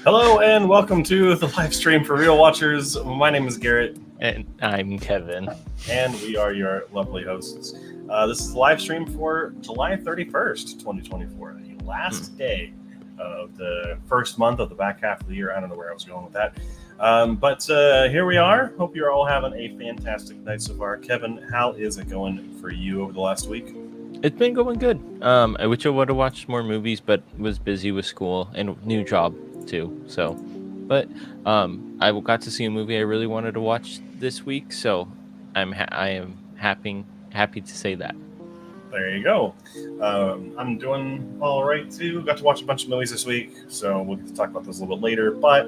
Hello and welcome to the live stream for Real Watchers. My name is Garrett. And I'm Kevin. And we are your lovely hosts. This is the live stream for July 31st, 2024, the last day of the first month of the back half of the year. I don't know where I was going with that. But here we are. Hope you're all having a fantastic night so far. Kevin, how is it going for you over the last week? It's been going good. I wish I would have watched more movies, but was busy with school and new job too. So, but I got to see a movie I really wanted to watch this week. So I am happy to say that. There you go. I'm doing all right too. Got to watch a bunch of movies this week, so we'll get to talk about those a little bit later. But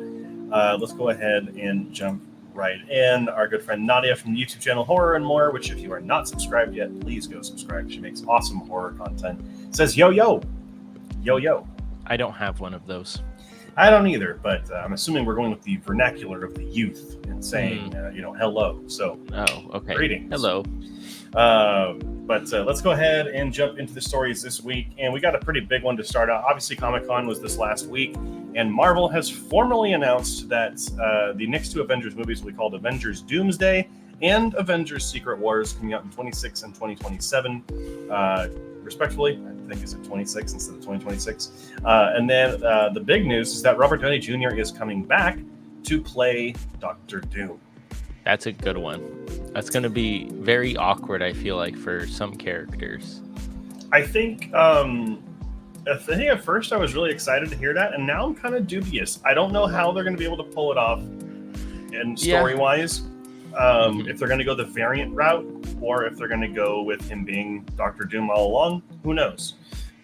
let's go ahead and jump right in. Our good friend Nadia from the YouTube channel Horror and More, which if you are not subscribed yet, please go subscribe. She makes awesome horror content. Says yo yo, yo yo. I don't have one of those. I don't either, but I'm assuming we're going with the vernacular of the youth and saying, hello. So, okay. Greetings. Hello. But let's go ahead and jump into the stories this week. And we got a pretty big one to start out. Obviously, Comic-Con was this last week, and Marvel has formally announced that the next two Avengers movies will be called Avengers Doomsday and Avengers Secret Wars, coming out in 2026 and 2027, respectively. I think is it 26 instead of 2026. And then the big news is that Robert Downey Jr. is coming back to play Dr. Doom. That's a good one. That's going to be very awkward, I feel like, for some characters. I think at first I was really excited to hear that, and now I'm kind of dubious. I don't know how they're going to be able to pull it off in story-wise. If they're going to go the variant route, or if they're going to go with him being Dr. Doom all along, who knows?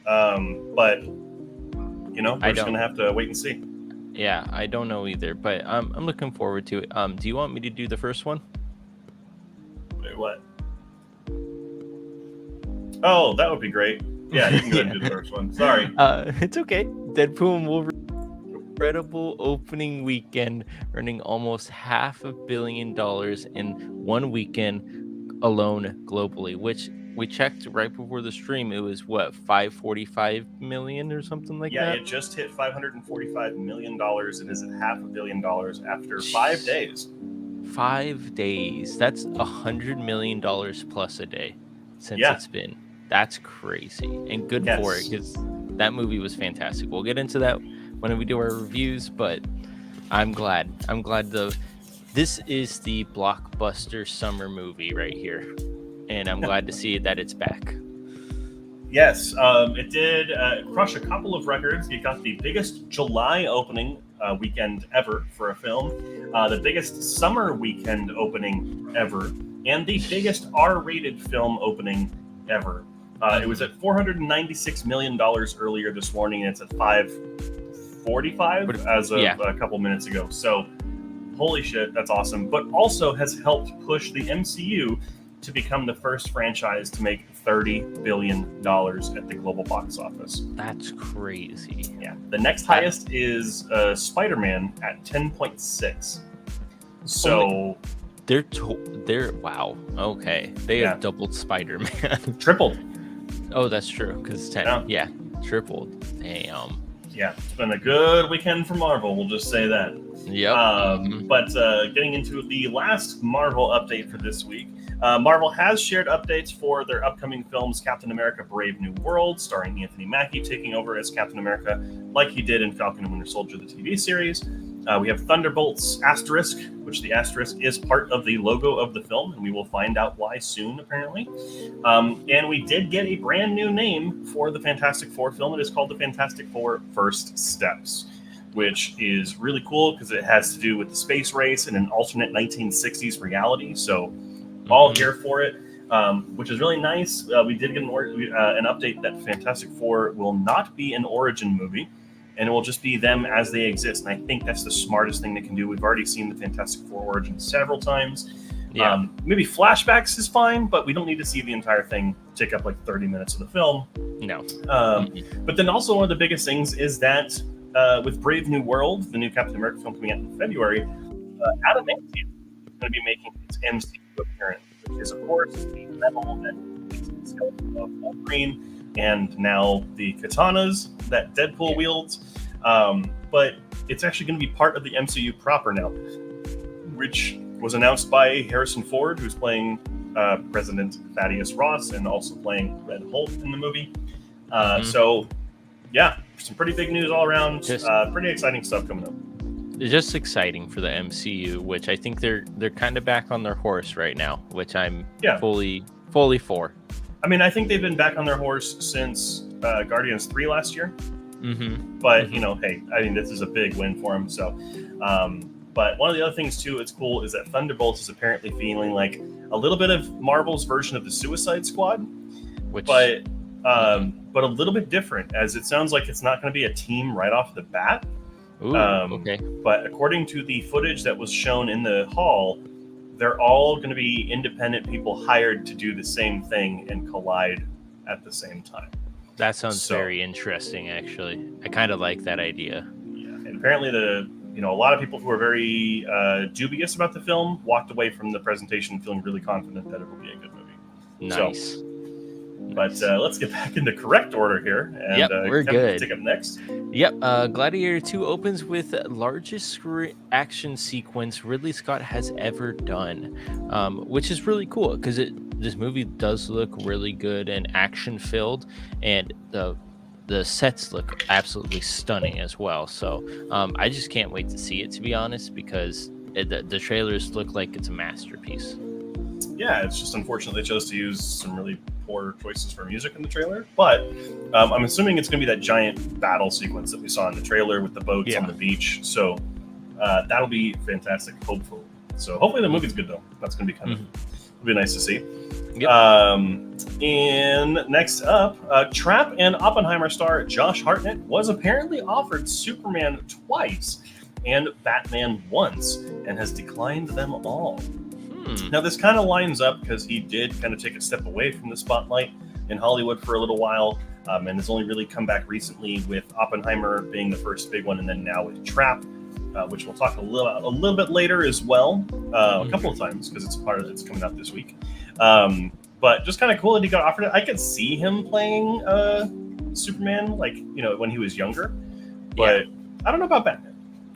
But, we're just going to have to wait and see. Yeah, I don't know either, but I'm looking forward to it. Do you want me to do the first one? Wait, what? Oh, that would be great. Yeah, you can go ahead and do the first one. Sorry. It's okay. Deadpool and Wolverine. Incredible opening weekend, earning almost $500 million in one weekend alone globally, which we checked right before the stream. It was what, 545 million or something like that? Yeah, it just hit $545 million. It is at $500 million after 5 days. 5 days. That's $100 million plus a day since it's been. That's crazy and good for it, because that movie was fantastic. We'll get into that when we do our reviews, but I'm glad this is the blockbuster summer movie right here, and I'm glad to see that it's back. Yes, it did crush a couple of records. It got the biggest July opening weekend ever for a film, the biggest summer weekend opening ever, and the biggest R-rated film opening ever. It was at $496 million earlier this morning, and it's at 545 as of a couple minutes ago. So, holy shit, that's awesome. But also has helped push the MCU to become the first franchise to make $30 billion at the global box office. That's crazy. Yeah. The next highest is Spider-Man at 10.6. So they're wow. Okay. They have doubled Spider-Man. Tripled. Oh, that's true. Because 10. Yeah. Tripled. Damn. Yeah. It's been a good weekend for Marvel. We'll just say that. Yep. But getting into the last Marvel update for this week, Marvel has shared updates for their upcoming films Captain America Brave New World, starring Anthony Mackie taking over as Captain America like he did in Falcon and Winter Soldier, the TV series. We have Thunderbolts asterisk, which the asterisk is part of the logo of the film, and we will find out why soon, apparently. And we did get a brand new name for the Fantastic Four film. It is called the Fantastic Four First Steps, which is really cool because it has to do with the space race in an alternate 1960s reality. So all here for it, which is really nice. We did get an update that Fantastic Four will not be an origin movie, and it will just be them as they exist. And I think that's the smartest thing they can do. We've already seen the Fantastic Four origin several times. Yeah. Maybe flashbacks is fine, but we don't need to see the entire thing take up like 30 minutes of the film. No. But then also one of the biggest things is that with Brave New World, the new Captain America film coming out in February, Adamantium is going to be making its MCU appearance, which is, of course, the metal that is the skeleton of Wolverine, and now the katanas that Deadpool wields. But it's actually going to be part of the MCU proper now, which was announced by Harrison Ford, who's playing President Thaddeus Ross and also playing Red Hulk in the movie. So, yeah, some pretty big news all around. Pretty exciting stuff coming up. It's just exciting for the MCU, which I think they're kind of back on their horse right now, which I'm fully for. I mean, I think they've been back on their horse since Guardians 3 last year. But, you know, hey, I think this is a big win for them. So, but one of the other things, too, it's cool, is that Thunderbolts is apparently feeling like a little bit of Marvel's version of the Suicide Squad. But a little bit different, as it sounds like it's not going to be a team right off the bat. Ooh, okay. But according to the footage that was shown in the hall, they're all going to be independent people hired to do the same thing and collide at the same time. That sounds very interesting, actually. I kind of like that idea. Yeah, and apparently a lot of people who were very dubious about the film walked away from the presentation feeling really confident that it will be a good movie. Nice. But let's get back into correct order here. And, we're good. Take up next. Gladiator 2 opens with largest action sequence Ridley Scott has ever done, which is really cool because this movie does look really good and action-filled, and the sets look absolutely stunning as well. So I just can't wait to see it, to be honest, because the trailers look like it's a masterpiece. Yeah, it's just unfortunate they chose to use some really poor choices for music in the trailer. But I'm assuming it's going to be that giant battle sequence that we saw in the trailer with the boats on the beach. So that'll be fantastic, hopefully. So hopefully the movie's good, though. That's going to be it'll be nice to see. Yep. And next up, Trap and Oppenheimer star Josh Hartnett was apparently offered Superman twice and Batman once and has declined them all. Now, this kind of lines up because he did kind of take a step away from the spotlight in Hollywood for a little while, and has only really come back recently with Oppenheimer being the first big one, and then now with Trap, which we'll talk a little bit later as well, a couple of times because it's coming out this week. But just kind of cool that he got offered it. I could see him playing Superman, when he was younger, but I don't know about Batman.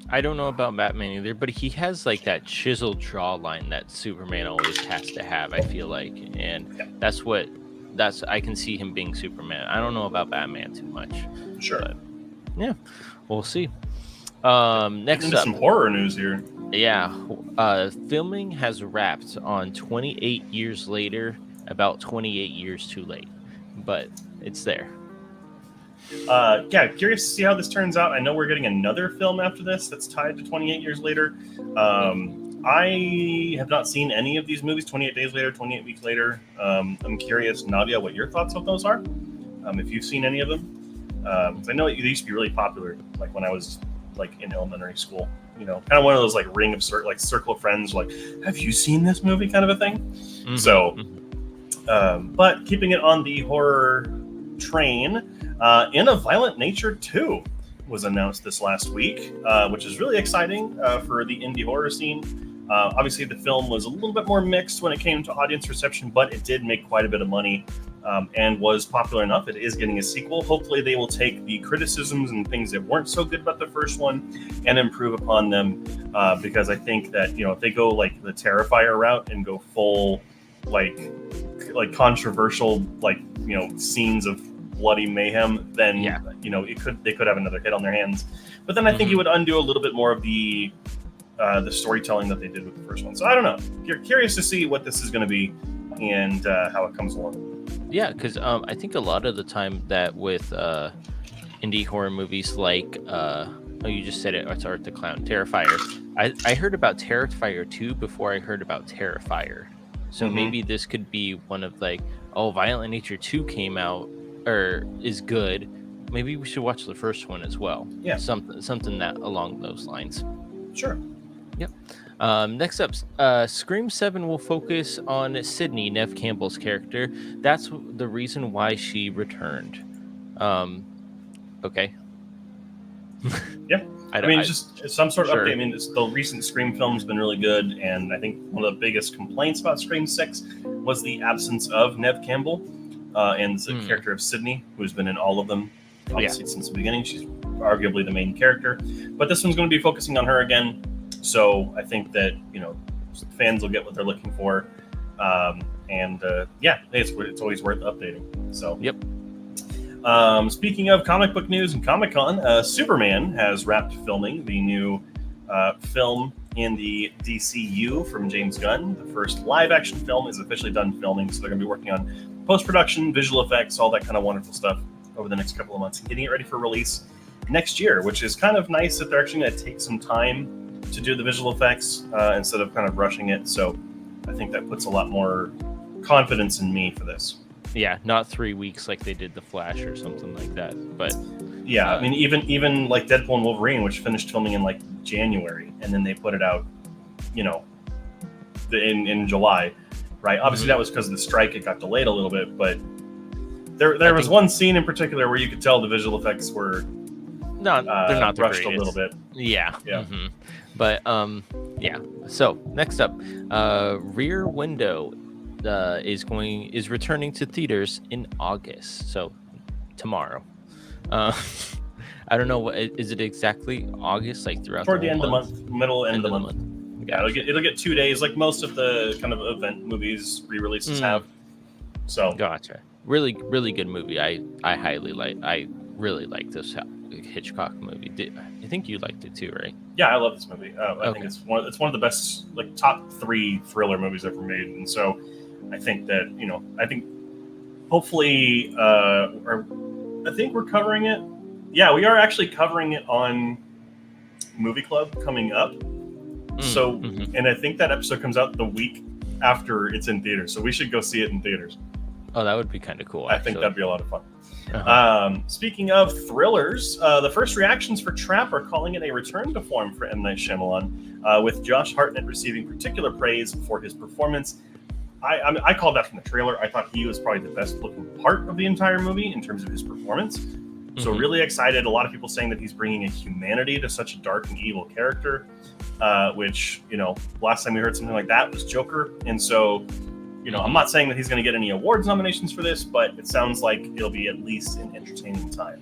I don't know about Batman either, but he has like that chiseled jawline that Superman always has to have, I feel like. And I can see him being Superman. I don't know about Batman too much. Sure. But, yeah, we'll see. Next up, some horror news here. Yeah. Filming has wrapped on 28 years later, about 28 years too late. But it's there. Curious to see how this turns out. I know we're getting another film after this that's tied to 28 years later. I have not seen any of these movies, 28 days later, 28 weeks later. I'm curious, Nadia, what your thoughts of those are. If you've seen any of them. 'Cause I know it used to be really popular, like when I was in elementary school. Kind of one of those circle of friends, have you seen this movie kind of a thing? So, but keeping it on the horror train, In a Violent Nature 2 was announced this last week, which is really exciting for the indie horror scene. Obviously, the film was a little bit more mixed when it came to audience reception, but it did make quite a bit of money and was popular enough. It is getting a sequel. Hopefully, they will take the criticisms and things that weren't so good about the first one and improve upon them, because I think that, if they go the Terrifier route and go full controversial scenes of bloody mayhem, then they could have another hit on their hands. But then I think it would undo a little bit more of the storytelling that they did with the first one. So I don't know. You're curious to see what this is going to be and how it comes along. Yeah, because I think a lot of the time that with indie horror movies you just said it, it's Art the Clown, Terrifier. I heard about Terrifier 2 before I heard about Terrifier. So maybe this could be one of Violent Nature 2 came out or is good. Maybe we should watch the first one as well. Yeah. Something that along those lines. Sure. Yep. Next up, Scream 7 will focus on Sydney, Neve Campbell's character. That's the reason why she returned. Okay. Yeah. Just some sort of update. I mean, the recent Scream film's been really good, and I think one of the biggest complaints about Scream 6 was the absence of Neve Campbell and the character of Sydney, who's been in all of them, obviously since the beginning. She's arguably the main character. But this one's going to be focusing on her again. So I think that, fans will get what they're looking for. It's always worth updating. So, yep. Speaking of comic book news and Comic-Con, Superman has wrapped filming the new film in the DCU from James Gunn. The first live-action film is officially done filming, so they're going to be working on post-production, visual effects, all that kind of wonderful stuff over the next couple of months and getting it ready for release next year, which is kind of nice that they're actually going to take some time to do the visual effects instead of kind of rushing it. So I think that puts a lot more confidence in me for this. Yeah, not 3 weeks like they did The Flash or something like that. But yeah, I mean, even like Deadpool and Wolverine, which finished filming in like January, and then they put it out, in July, right? Obviously, that was because of the strike; it got delayed a little bit. But there was one scene in particular where you could tell the visual effects were they're not the rushed greatest. a little bit. Yeah. Mm-hmm. But yeah. So next up, Rear Window is returning to theaters in August. So tomorrow. I don't know what is it exactly August, like throughout toward the end month? of the month, middle end of the month. Yeah, it'll get 2 days, like most of the kind of event movies re-releases have. So gotcha. Really, really good movie. I really like this Hitchcock movie. I think you liked it too, right? Yeah, I love this movie. I think it's one of the best, like top 3 thriller movies ever made, and so I think that hopefully, I think we're covering it. Yeah, we are actually covering it on Movie Club coming up. And I think that episode comes out the week after it's in theaters, so we should go see it in theaters. Oh, that would be kind of cool. I think that'd be a lot of fun. Speaking of thrillers, the first reactions for Trap are calling it a return to form for M. Night Shyamalan, with Josh Hartnett receiving particular praise for his performance. I called that from the trailer. I thought he was probably the best looking part of the entire movie in terms of his performance. So really excited. A lot of people saying that he's bringing a humanity to such a dark and evil character, which, last time we heard something like that was Joker. And so, I'm not saying that he's going to get any awards nominations for this, but it sounds like it'll be at least an entertaining time.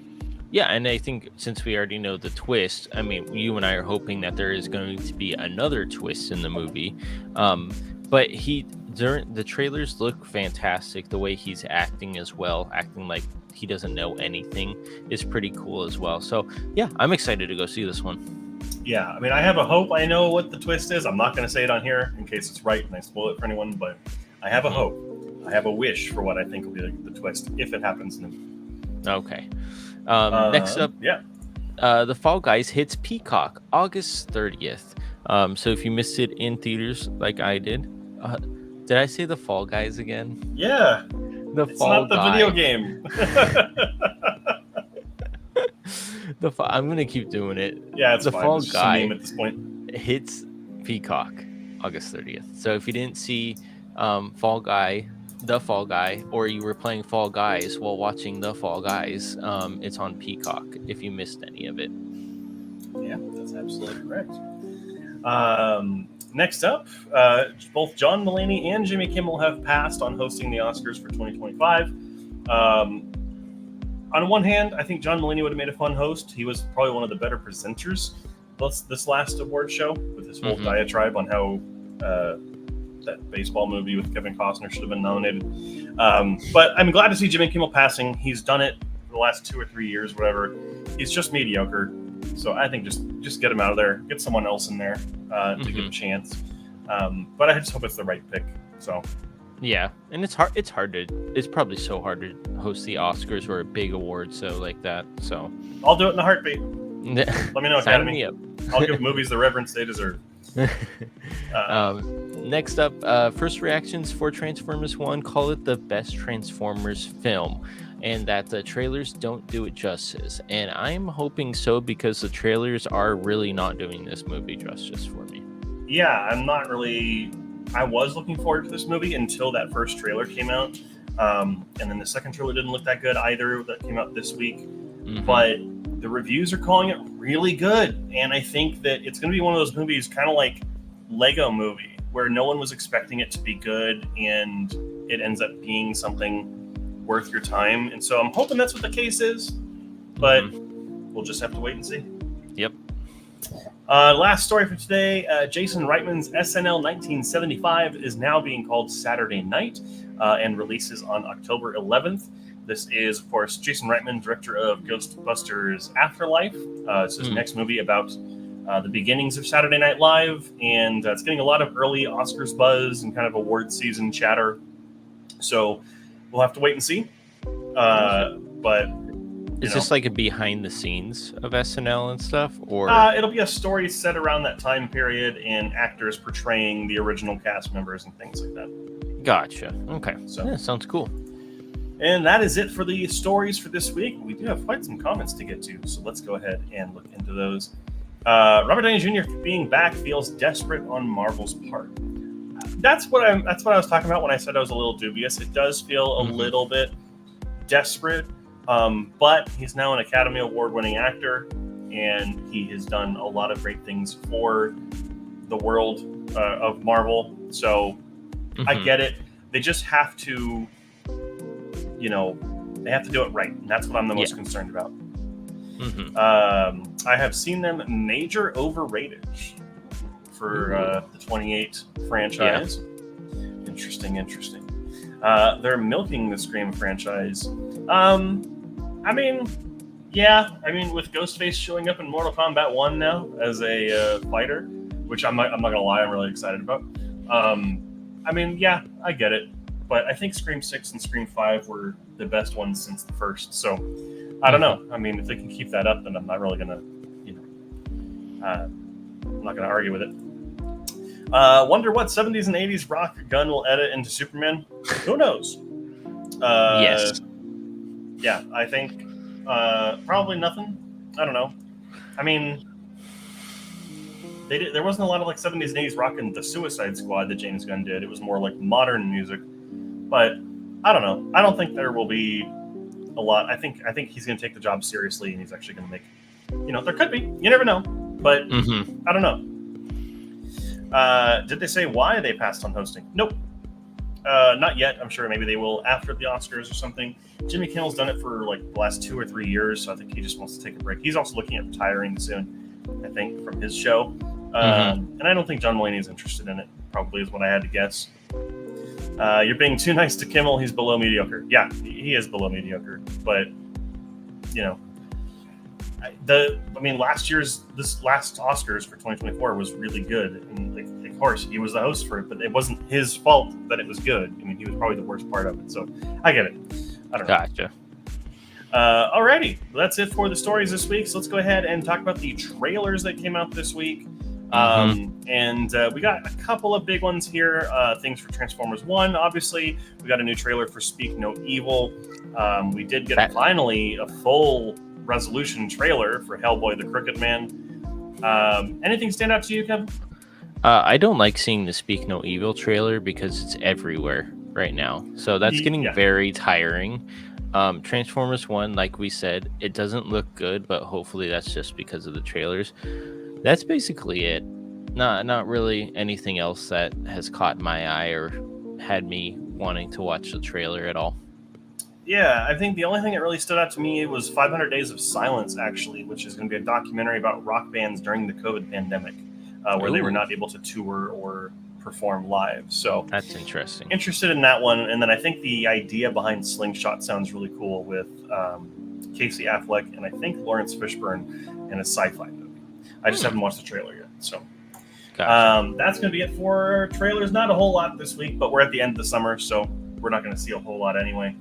Yeah, and I think since we already know the twist, I mean, you and I are hoping that there is going to be another twist in the movie. But the trailers look fantastic. The way he's acting as well, acting like he doesn't know anything, is pretty cool as well. So yeah, I'm excited to go see this one. Yeah, I mean, I have a hope. I know what the twist is. I'm not going to say it on here in case it's right and I spoil it for anyone, but I have a hope. I have a wish for what I think will be the twist if it happens. Okay. Next up, The Fall Guys hits Peacock August 30th. So if you missed it in theaters like I did I say The Fall Guys again? Yeah. It's not the video game. I'm gonna keep doing it. Yeah, it's The fine. Fall It's just a Guy name at this point. hits Peacock August 30th. So if you didn't see The Fall Guy, or you were playing Fall Guys while watching The Fall Guys, it's on Peacock if you missed any of it. Yeah, that's absolutely correct. Next up, both John Mulaney and Jimmy Kimmel have passed on hosting the Oscars for 2025. On one hand, I think John Mulaney would have made a fun host. He was probably one of the better presenters this last award show, with his whole diatribe on how that baseball movie with Kevin Costner should have been nominated. But I'm glad to see Jimmy Kimmel passing. He's done it for the last 2 or 3 years, whatever. He's just mediocre. So I think just get him out of there. Get someone else in there to give him a chance. But I just hope it's the right pick. So yeah, and it's hard. It's probably so hard to host the Oscars or a big award show like that. So I'll do it in a heartbeat. Let me know, Academy. I'll give movies the reverence they deserve. Next up, first reactions for Transformers 1 call it the best Transformers film, and that the trailers don't do it justice. And I'm hoping so, because the trailers are really not doing this movie justice for me. Yeah, I was looking forward to this movie until that first trailer came out. And then the second trailer didn't look that good either, that came out this week. But the reviews are calling it really good. And I think that it's going to be one of those movies, kind of like Lego Movie, where no one was expecting it to be good and it ends up being something worth your time. And so I'm hoping that's what the case is. But we'll just have to wait and see. Yep. Last story for today, Jason Reitman's SNL 1975 is now being called Saturday Night and releases on October 11th. This is, of course, Jason Reitman, director of Ghostbusters Afterlife. It's his next movie about the beginnings of Saturday Night Live, and it's getting a lot of early Oscars buzz and kind of award season chatter. So we'll have to wait and see. But is this like a behind the scenes of SNL and stuff, or it'll be a story set around that time period and actors portraying the original cast members and things like that. Gotcha. Okay, so yeah, sounds cool. And that is it for the stories for this week. We do have quite some comments to get to, so let's go ahead and look into those. Robert Downey Jr. being back feels desperate on Marvel's part. That's what I was talking about when I said I was a little dubious. It does feel a little bit desperate. But he's now an Academy Award-winning actor, and he has done a lot of great things for the world of Marvel. So I get it. They just have to, they have to do it right. And that's what I'm the most concerned about. I have seen them major overrated for the 28 franchise. Yeah. Interesting. They're milking the Scream franchise. With Ghostface showing up in Mortal Kombat 1 now as a fighter, which I'm not gonna lie, I'm really excited about. I get it, but I think Scream 6 and Scream 5 were the best ones since the first. So I don't know. I mean, if they can keep that up, then I'm not really gonna, I'm not gonna argue with it. Wonder what 70s and 80s rock Gunn will edit into Superman? Who knows? Yes. Yeah, I think probably nothing. I don't know. I mean, there wasn't a lot of like 70s and 80s rock in the Suicide Squad that James Gunn did. It was more like modern music. But I don't know. I don't think there will be a lot. I think he's going to take the job seriously, and he's actually going to make. There could be. You never know. But I don't know. Did they say why they passed on hosting? Nope. Not yet. I'm sure maybe they will after the Oscars or something. Jimmy Kimmel's done it for like the last 2 or 3 years, so I think he just wants to take a break. He's also looking at retiring soon, I think, from his show. And I don't think John Mulaney is interested in it, probably is what I had to guess. You're being too nice to Kimmel. He's below mediocre. Yeah, he is below mediocre. But, this last Oscars for 2024 was really good. And of course, he was the host for it, but it wasn't his fault that it was good. I mean, he was probably the worst part of it. So I get it. I don't know. Gotcha. Alrighty. Well, that's it for the stories this week. So let's go ahead and talk about the trailers that came out this week. And we got a couple of big ones here. Things for Transformers 1, obviously. We got a new trailer for Speak No Evil. We did get finally a full resolution trailer for Hellboy the Crooked Man. Anything stand out to you, Kevin? I don't like seeing the Speak No Evil trailer because it's everywhere right now. So that's getting very tiring. Transformers 1, like we said, it doesn't look good, but hopefully that's just because of the trailers. That's basically it. Not really anything else that has caught my eye or had me wanting to watch the trailer at all. Yeah, I think the only thing that really stood out to me was 500 Days of Silence, actually, which is going to be a documentary about rock bands during the COVID pandemic, where they were not able to tour or perform live. So that's interesting. Interested in that one. And then I think the idea behind Slingshot sounds really cool with Casey Affleck and I think Lawrence Fishburne in a sci-fi movie. I just haven't watched the trailer yet. So gotcha. That's going to be it for trailers. Not a whole lot this week, but we're at the end of the summer, so we're not going to see a whole lot anyway.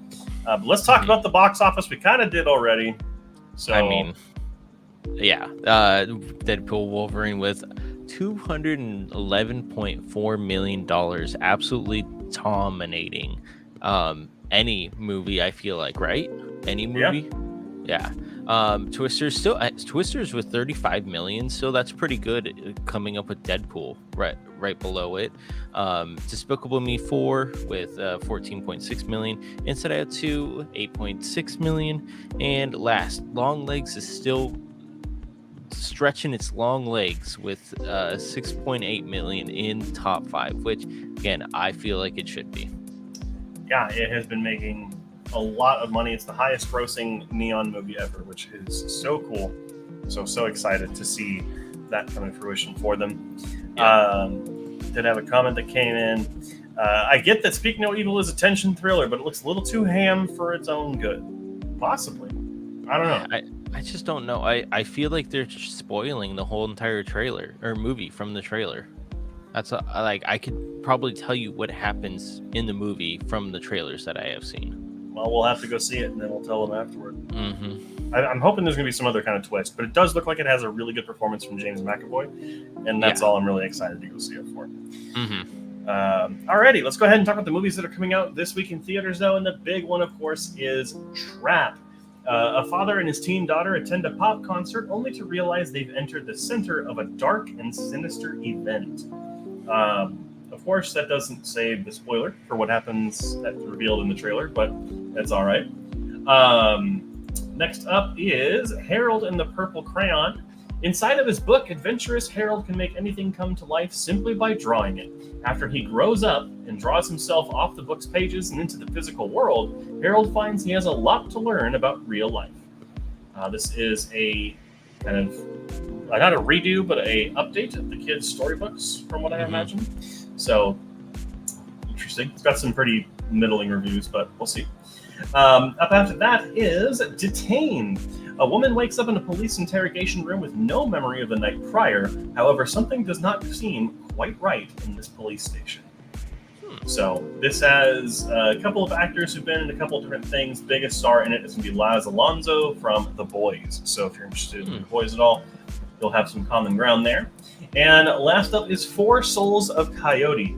But let's talk about the box office. We kind of did already. So I mean, yeah, Deadpool Wolverine with $211.4 million, absolutely dominating any movie, I feel like, right? Any movie? Yeah. Twisters with 35 million, so that's pretty good, coming up with Deadpool right below it. Despicable Me 4 with 14.6 million, Inside Out 2 8.6 million, and last, Long Legs is still stretching its long legs with 6.8 million in top 5, which again I feel like it should be. Yeah, it has been making a lot of money. It's the highest grossing neon movie ever, which is so cool. So excited to see that come to fruition for them. Yeah. Did have a comment that came in. I get that Speak No Evil is a tension thriller, but it looks a little too ham for its own good. Possibly. I don't know. I just don't know. I feel like they're just spoiling the whole entire trailer or movie from the trailer. That's like I could probably tell you what happens in the movie from the trailers that I have seen. Well, we'll have to go see it, and then we'll tell them afterward. Mm-hmm. I'm hoping there's going to be some other kind of twist, but it does look like it has a really good performance from James McAvoy, and that's all I'm really excited to go see it for. Mm-hmm. Alrighty, let's go ahead and talk about the movies that are coming out this week in theaters, though, and the big one, of course, is Trap. A father and his teen daughter attend a pop concert only to realize they've entered the center of a dark and sinister event. Of course, that doesn't save the spoiler for what happens that's revealed in the trailer, but that's all right. Next up is Harold and the Purple Crayon. Inside of his book, adventurous Harold can make anything come to life simply by drawing it. After he grows up and draws himself off the book's pages and into the physical world, Harold finds he has a lot to learn about real life. This is a kind of, not a redo, but a update of the kids' storybooks, from what I imagine. So, interesting. It's got some pretty middling reviews, but we'll see. Up after that is Detained. A woman wakes up in a police interrogation room with no memory of the night prior. However, something does not seem quite right in this police station. So this has a couple of actors who've been in a couple of different things. Biggest star in it is going to be Laz Alonso from The Boys. So if you're interested in The Boys at all, you'll have some common ground there. And last up is Four Souls of Coyote.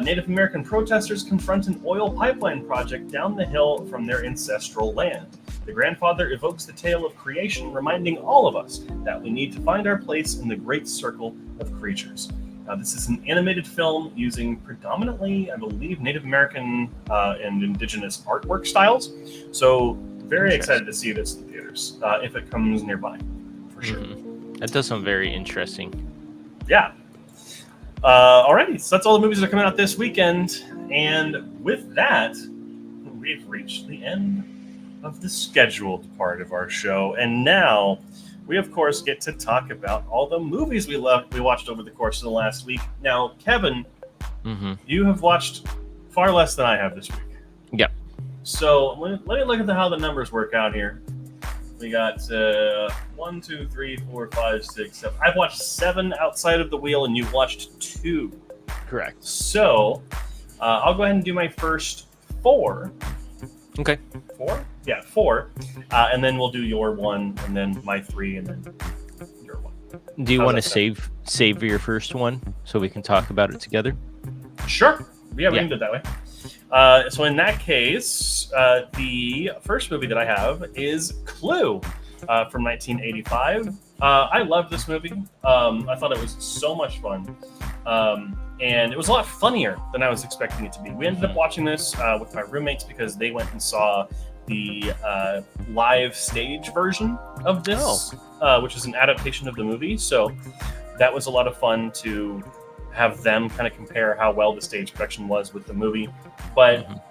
Native American protesters confront an oil pipeline project down the hill from their ancestral land. The grandfather evokes the tale of creation, reminding all of us that we need to find our place in the great circle of creatures. This is an animated film using predominantly, I believe, Native American and indigenous artwork styles. So very excited to see this in theaters, if it comes nearby, for sure. That does sound very interesting. Yeah. Alrighty, so that's all the movies that are coming out this weekend. And with that, we've reached the end of the scheduled part of our show. And now we, of course, get to talk about all the movies we watched over the course of the last week. Now, Kevin, you have watched far less than I have this week. Yep. So let me look at how the numbers work out here. We got 1, 2, 3, 4, 5, 6, 7. I've watched 7 outside of the wheel, and you've watched 2. Correct. So I'll go ahead and do my first 4. Okay. 4? Yeah, 4. And then we'll do your 1, and then my 3, and then your 1. Do you want to save your first one so we can talk about it together? Sure. Yeah, we can do it that way. So in that case, the first movie that I have is Clue from 1985. I love this movie. I thought it was so much fun. And it was a lot funnier than I was expecting it to be. We ended up watching this with my roommates because they went and saw the live stage version of this, which is an adaptation of the movie. So that was a lot of fun to have them kind of compare how well the stage production was with the movie. But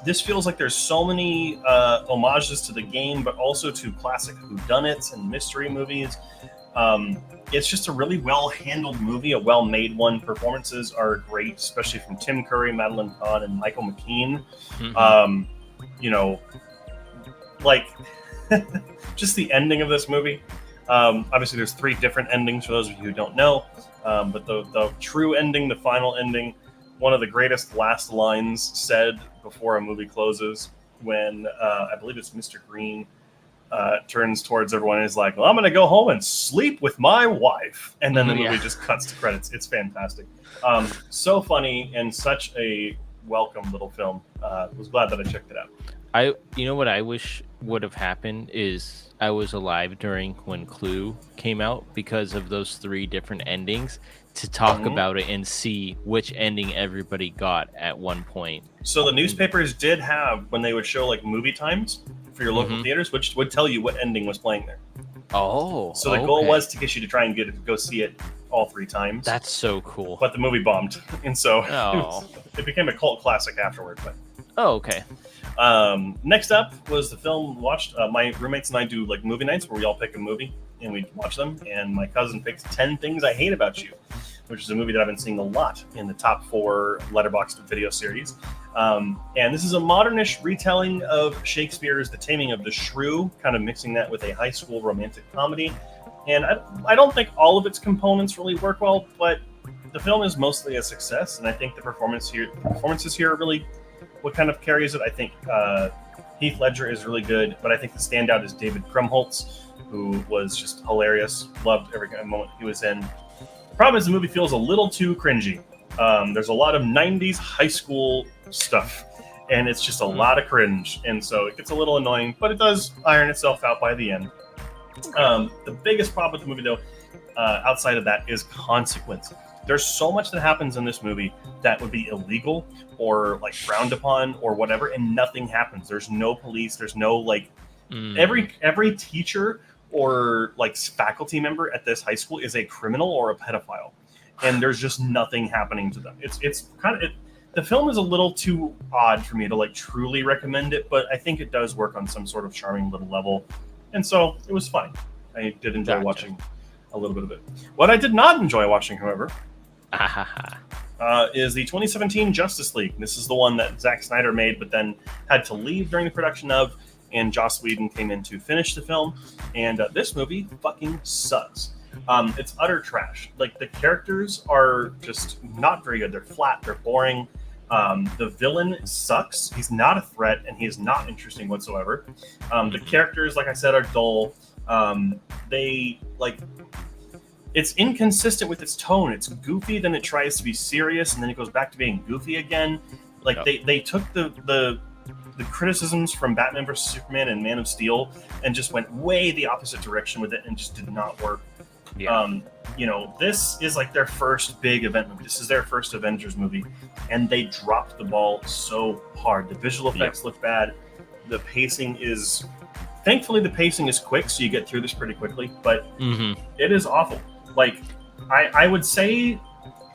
this feels like there's so many homages to the game, but also to classic whodunits and mystery movies. It's just a really well-handled movie, a well-made one. Performances are great, especially from Tim Curry, Madeline Kahn, and Michael McKean. You know, like, just the ending of this movie. Obviously, there's 3 different endings for those of you who don't know. But the true ending, the final ending, one of the greatest last lines said before a movie closes, when I believe it's Mr. Green turns towards everyone and is like, well, I'm going to go home and sleep with my wife. And then the movie just cuts to credits. It's fantastic. So funny and such a welcome little film. Was glad that I checked it out. You know what I wish would have happened is I was alive during when Clue came out because of those 3 different endings to talk about it and see which ending everybody got at one point. So the newspapers did have, when they would show like movie times for your local theaters, which would tell you what ending was playing there. Oh, so the goal was to get you to try and go see it all 3 times. That's so cool. But the movie bombed, and so it became a cult classic afterward. But okay. Next up was the film watched. My roommates and I do like movie nights where we all pick a movie and we watch them. And my cousin picked 10 Things I Hate About You, which is a movie that I've been seeing a lot in the top 4 Letterboxd video series. And this is a modernish retelling of Shakespeare's The Taming of the Shrew, kind of mixing that with a high school romantic comedy. And I don't think all of its components really work well, but the film is mostly a success. And I think the performances here are really what kind of carries it. I think Heath Ledger is really good, but I think the standout is David Krumholtz, who was just hilarious. Loved every moment he was in. The problem is the movie feels a little too cringy. There's a lot of 90s high school stuff, and it's just a lot of cringe, and so it gets a little annoying, but it does iron itself out by the end. The biggest problem with the movie, though, outside of that, is consequence. There's so much that happens in this movie that would be illegal or like frowned upon or whatever, and nothing happens. There's no police. There's no like every teacher or like faculty member at this high school is a criminal or a pedophile, and there's just nothing happening to them. It's kind of the film is a little too odd for me to like truly recommend it, but I think it does work on some sort of charming little level, and so it was fine. I did enjoy watching a little bit of it. What I did not enjoy watching, however, is the 2017 Justice League. This is the one that Zack Snyder made, but then had to leave during the production of, and Joss Whedon came in to finish the film. And this movie fucking sucks. It's utter trash. Like, the characters are just not very good. They're flat. They're boring. The villain sucks. He's not a threat, and he is not interesting whatsoever. The characters, like I said, are dull. It's inconsistent with its tone. It's goofy, then it tries to be serious, and then it goes back to being goofy again. Like, they took the criticisms from Batman vs. Superman and Man of Steel and just went way the opposite direction with it and just did not work. Yeah. This is like their first big event movie. This is their first Avengers movie, and they dropped the ball so hard. The visual effects look bad. The pacing is... Thankfully, the pacing is quick, so you get through this pretty quickly, but it is awful. Like, I would say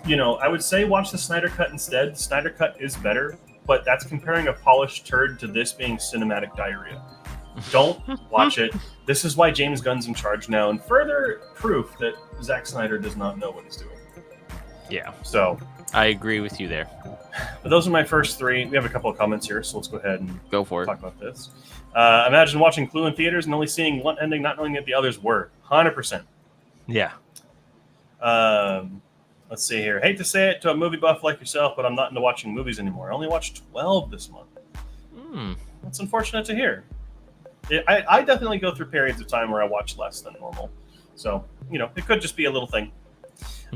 watch the Snyder Cut instead. The Snyder Cut is better, but that's comparing a polished turd to this being cinematic diarrhea. Don't watch it. This is why James Gunn's in charge now, and further proof that Zack Snyder does not know what he's doing. Yeah. So I agree with you there. But those are my first 3. We have a couple of comments here, so let's go ahead and go for it. Talk about this. Imagine watching Clue in theaters and only seeing one ending, not knowing what the others were. 100%. Yeah. Let's see here. Hate to say it to a movie buff like yourself, but I'm not into watching movies anymore. I only watched 12 this month. That's unfortunate to hear. I definitely go through periods of time where I watch less than normal. So, it could just be a little thing.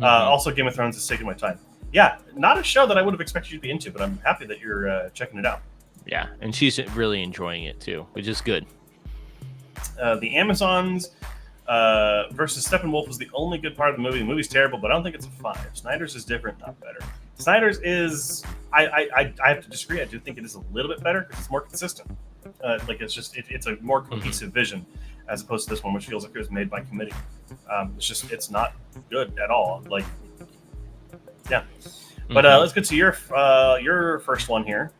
Also, Game of Thrones is taking my time. Yeah, not a show that I would have expected you to be into, but I'm happy that you're checking it out. Yeah, and she's really enjoying it too, which is good. The Amazons versus Steppenwolf was the only good part of the movie. The movie's terrible, but I don't think it's a 5. Snyder's is different, not better. Snyder's is... I have to disagree. I do think it is a little bit better because it's more consistent. It's a more cohesive vision as opposed to this one, which feels like it was made by committee. It's not good at all. Like, yeah. But let's get to your first one here.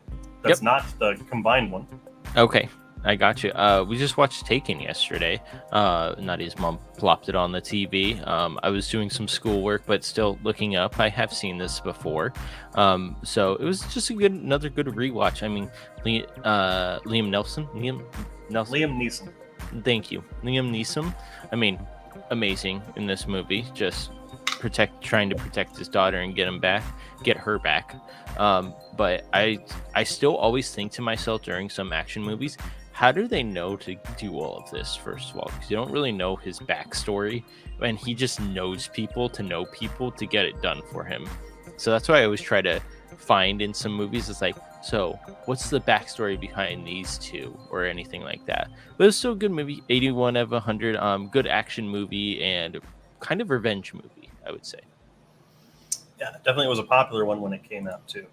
That's not the combined one. Okay, I got you. We just watched Taken yesterday. Nadia's mom plopped it on the TV. I was doing some schoolwork, but still looking up. I have seen this before. So it was just another good rewatch. I mean, Liam Neeson. Thank you. Liam Neeson. I mean, amazing in this movie. Just trying to protect his daughter and get her back. But I still always think to myself during some action movies, how do they know to do all of this, first of all? Because you don't really know his backstory, and he just knows people to get it done for him. So that's why I always try to find in some movies, it's like, so what's the backstory behind these two or anything like that? But it's still a good movie, 81 of 100, good action movie and kind of revenge movie, I would say. Yeah, definitely was a popular one when it came out too.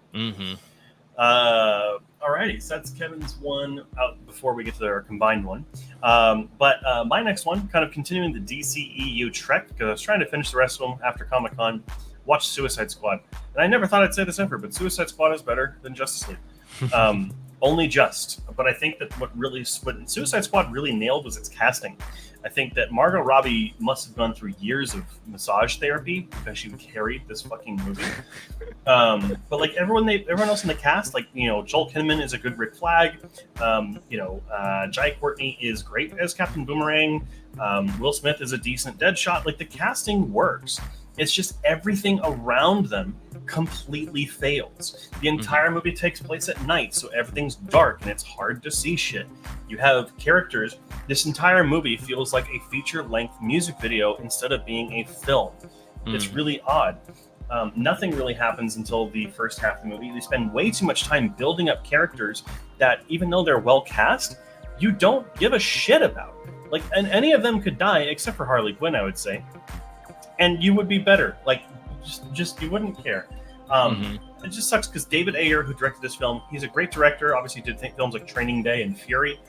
Alrighty, so that's Kevin's one out before we get to their combined one. But my next one, kind of continuing the DCEU trek, because I was trying to finish the rest of them after Comic-Con, watch Suicide Squad. And I never thought I'd say this ever, but Suicide Squad is better than Justice League. only just. But I think that what Suicide Squad really nailed was its casting. I think that Margot Robbie must have gone through years of massage therapy because she carried this fucking movie. But like everyone else in the cast, like, you know, Joel Kinnaman is a good Rick Flag. Jai Courtney is great as Captain Boomerang. Will Smith is a decent Deadshot. Like, the casting works. It's just everything around them completely fails. The entire movie takes place at night, so everything's dark and it's hard to see shit. You have characters. This entire movie feels like a feature-length music video instead of being a film. It's really odd. Nothing really happens until the first half of the movie. They spend way too much time building up characters that, even though they're well cast, you don't give a shit about. Like, and any of them could die, except for Harley Quinn, I would say. And you would be better. Like, just you wouldn't care. It just sucks because David Ayer, who directed this film, he's a great director. Obviously, did films like Training Day and Fury.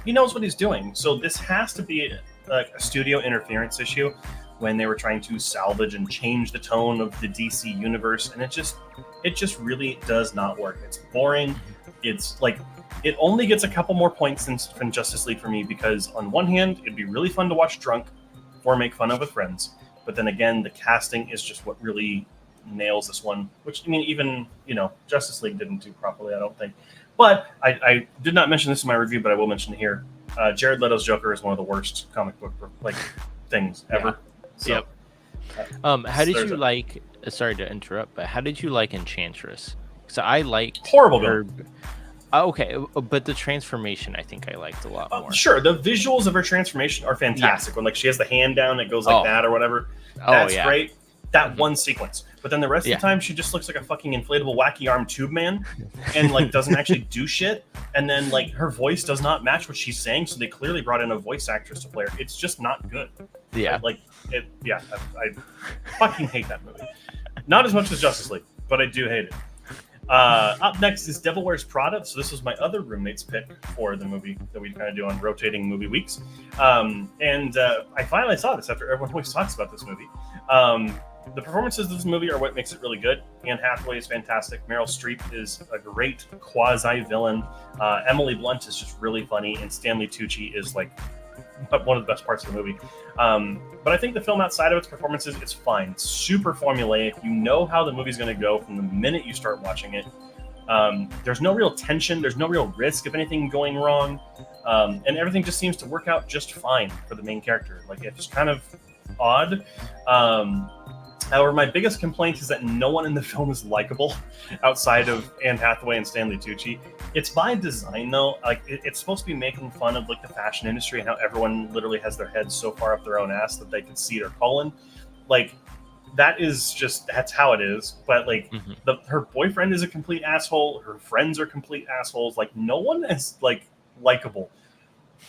He knows what he's doing. So this has to be a studio interference issue when they were trying to salvage and change the tone of the DC universe, and it just really does not work. It's boring. It's like, it only gets a couple more points than Justice League for me because, on one hand, it'd be really fun to watch drunk or make fun of with friends. But then again, the casting is just what really nails this one, which, I mean, even, you know, Justice League didn't do properly, I don't think. But I did not mention this in my review, but I will mention it here. Jared Leto's Joker is one of the worst comic book things ever. Yeah. So, how did you like? Sorry to interrupt, but how did you like Enchantress? Because I liked horrible. Her, okay, but the transformation I think I liked a lot more. Sure, the visuals of her transformation are fantastic. When like she has the hand down, it goes like that or whatever. That's great. That one sequence. But then the rest of the time, she just looks like a fucking inflatable wacky arm tube man, and like doesn't actually do shit. And then like her voice does not match what she's saying, so they clearly brought in a voice actress to play her. It's just not good. Yeah, I fucking hate that movie. Not as much as Justice League, but I do hate it. Up next is Devil Wears Prada. So this was my other roommate's pick for the movie that we kind of do on rotating movie weeks. I finally saw this after everyone always talks about this movie. The performances of this movie are what makes it really good. Anne Hathaway is fantastic. Meryl Streep is a great quasi-villain. Emily Blunt is just really funny. And Stanley Tucci is like one of the best parts of the movie. But I think the film outside of its performances, it's fine. It's super formulaic. You know how the movie's going to go from the minute you start watching it. There's no real tension. There's no real risk of anything going wrong. And everything just seems to work out just fine for the main character. Like, it's kind of odd. However, my biggest complaint is that no one in the film is likable outside of Anne Hathaway and Stanley Tucci. It's by design, though. Like, it's supposed to be making fun of like the fashion industry and how everyone literally has their heads so far up their own ass that they can see their colon. Like, that's how it is. But like, her boyfriend is a complete asshole. Her friends are complete assholes. Like, no one is like likable.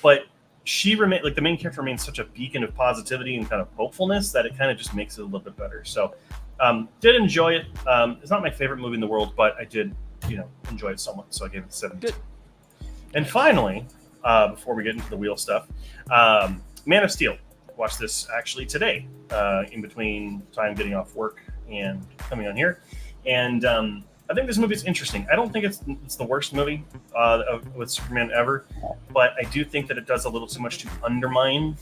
But she remains, like, the main character remains such a beacon of positivity and kind of hopefulness that it kind of just makes it a little bit better. So, did enjoy it. It's not my favorite movie in the world, but I did, enjoy it somewhat. So I gave it 7. Good. And finally, before we get into the wheel stuff, Man of Steel. Watched this actually today, in between time getting off work and coming on here. And I think this movie is interesting. I don't think it's the worst movie with Superman ever, but I do think that it does a little too much to undermine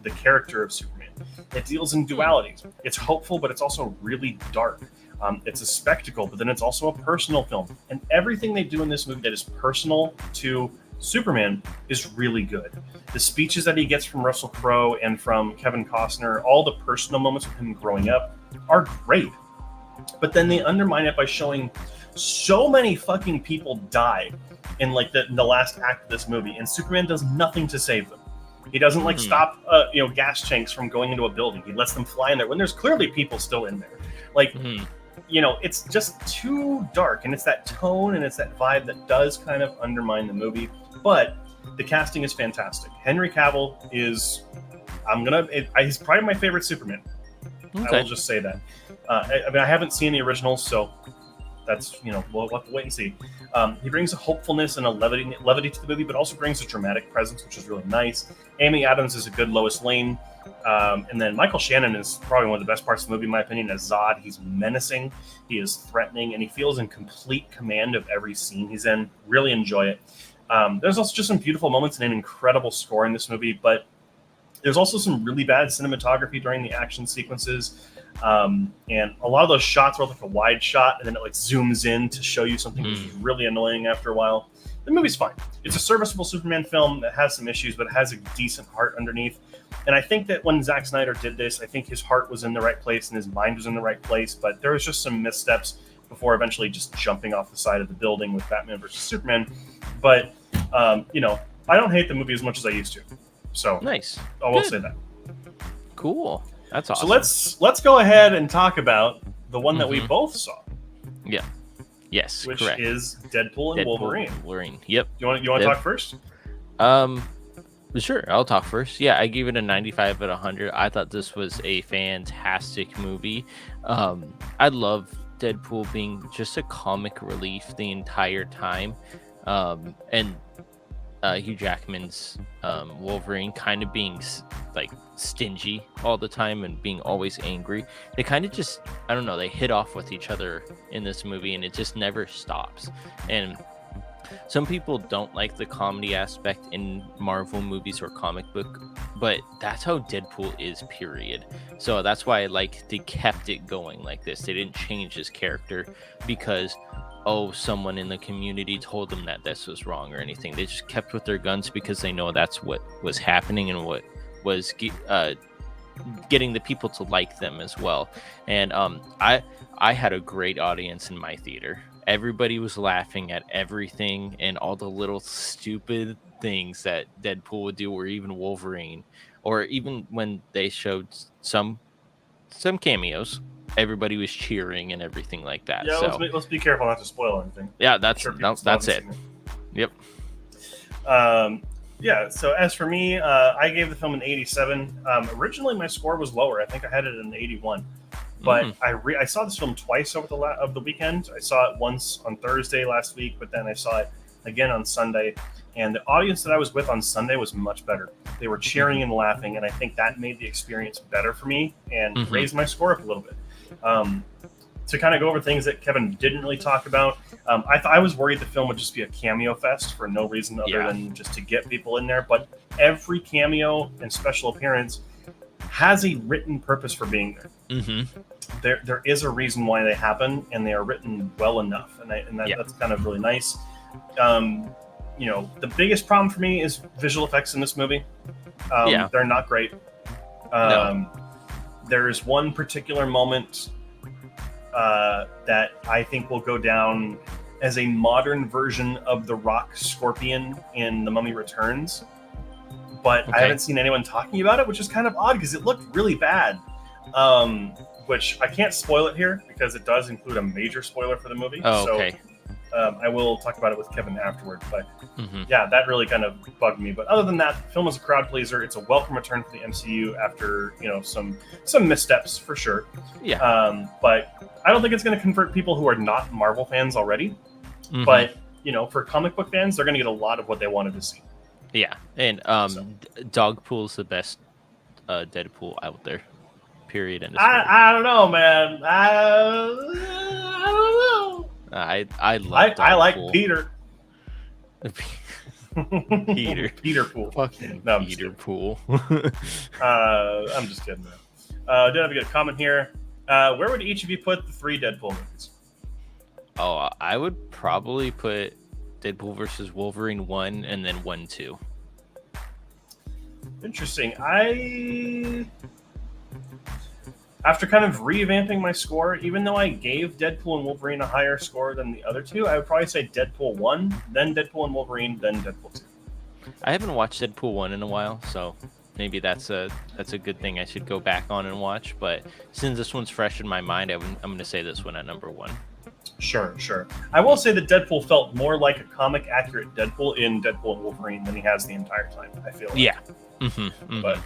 the character of Superman. It deals in dualities. It's hopeful, but it's also really dark. It's a spectacle, but then it's also a personal film. And everything they do in this movie that is personal to Superman is really good. The speeches that he gets from Russell Crowe and from Kevin Costner, all the personal moments with him growing up are great. But then they undermine it by showing so many fucking people die in like the last act of this movie, and Superman does nothing to save them. He doesn't stop gas tanks from going into a building. He lets them fly in there when there's clearly people still in there. Like, it's just too dark, and it's that tone and it's that vibe that does kind of undermine the movie. But the casting is fantastic. Henry Cavill is, he's probably my favorite Superman. Okay. I will just say that. I haven't seen the originals, so that's we'll have to wait and see. He brings a hopefulness and a levity to the movie, but also brings a dramatic presence, which is really nice. Amy Adams is a good Lois Lane. And then Michael Shannon is probably one of the best parts of the movie, in my opinion, as Zod. He's menacing, he is threatening, and he feels in complete command of every scene he's in. Really enjoy it. There's also just some beautiful moments and an incredible score in this movie, but there's also some really bad cinematography during the action sequences. And a lot of those shots were like a wide shot, and then it like zooms in to show you something which is really annoying after a while. The movie's fine. It's a serviceable Superman film that has some issues, but it has a decent heart underneath. And I think that when Zack Snyder did this, I think his heart was in the right place and his mind was in the right place, but there was just some missteps before eventually just jumping off the side of the building with Batman versus Superman. But, I don't hate the movie as much as I used to. So nice. I will say that. Cool. That's awesome. So let's go ahead and talk about the one that we both saw. Yeah. Yes. Which correct. is Deadpool and Wolverine. Yep. You want to talk first? Sure. I'll talk first. Yeah, I gave it a 95 out of 100. I thought this was a fantastic movie. I love Deadpool being just a comic relief the entire time, and Hugh Jackman's Wolverine kind of being like stingy all the time and being always angry. They kind of just, I don't know, they hit off with each other in this movie, and it just never stops. And some people don't like the comedy aspect in Marvel movies or comic book, but that's how Deadpool is, period. So that's why I like they kept it going like this. They didn't change his character because someone in the community told them that this was wrong or anything. They just kept with their guns because they know that's what was happening and what was getting the people to like them as well. And I had a great audience in my theater. Everybody was laughing at everything and all the little stupid things that Deadpool would do, or even Wolverine, or even when they showed some cameos, everybody was cheering and everything like that. Yeah, so let's be careful not to spoil anything. Yeah, that's it. Yep. Yeah. So as for me, I gave the film an 87. Originally, my score was lower. I think I had it at an 81. But I saw this film twice over the weekend. I saw it once on Thursday last week, but then I saw it again on Sunday. And the audience that I was with on Sunday was much better. They were cheering and laughing, and I think that made the experience better for me and raised my score up a little bit. To kind of go over things that Kevin didn't really talk about, I was worried the film would just be a cameo fest for no reason other than just to get people in there. But every cameo and special appearance has a written purpose for being there. There is a reason why they happen, and they are written well enough, and that's kind of really nice. The biggest problem for me is visual effects in this movie. They're not great. There's one particular moment that I think will go down as a modern version of the Rock Scorpion in The Mummy Returns. But I haven't seen anyone talking about it, which is kind of odd because it looked really bad. Which I can't spoil it here because it does include a major spoiler for the movie. So I will talk about it with Kevin afterward. But yeah, that really kind of bugged me. But other than that, the film is a crowd pleaser. It's a welcome return for the MCU after some missteps for sure. Yeah. But I don't think it's going to convert people who are not Marvel fans already. But for comic book fans, they're going to get a lot of what they wanted to see. Yeah, and Dogpool's the best Deadpool out there. Period. I don't know, man. I don't know. I love. I like Peter. Peter Pool. Fucking Peter Pool. I'm just kidding, man. Did have a good comment here. Where would each of you put the 3 Deadpool movies? Oh, I would probably put Deadpool versus Wolverine 1 and then 1, 2. Interesting. After kind of revamping my score, even though I gave Deadpool and Wolverine a higher score than the other two, I would probably say Deadpool 1, then Deadpool and Wolverine, then Deadpool 2. I haven't watched Deadpool 1 in a while, so maybe that's a good thing I should go back on and watch. But since this one's fresh in my mind, I'm going to say this one at number 1. Sure. I will say that Deadpool felt more like a comic accurate Deadpool in Deadpool and Wolverine than he has the entire time, I feel like. Yeah. But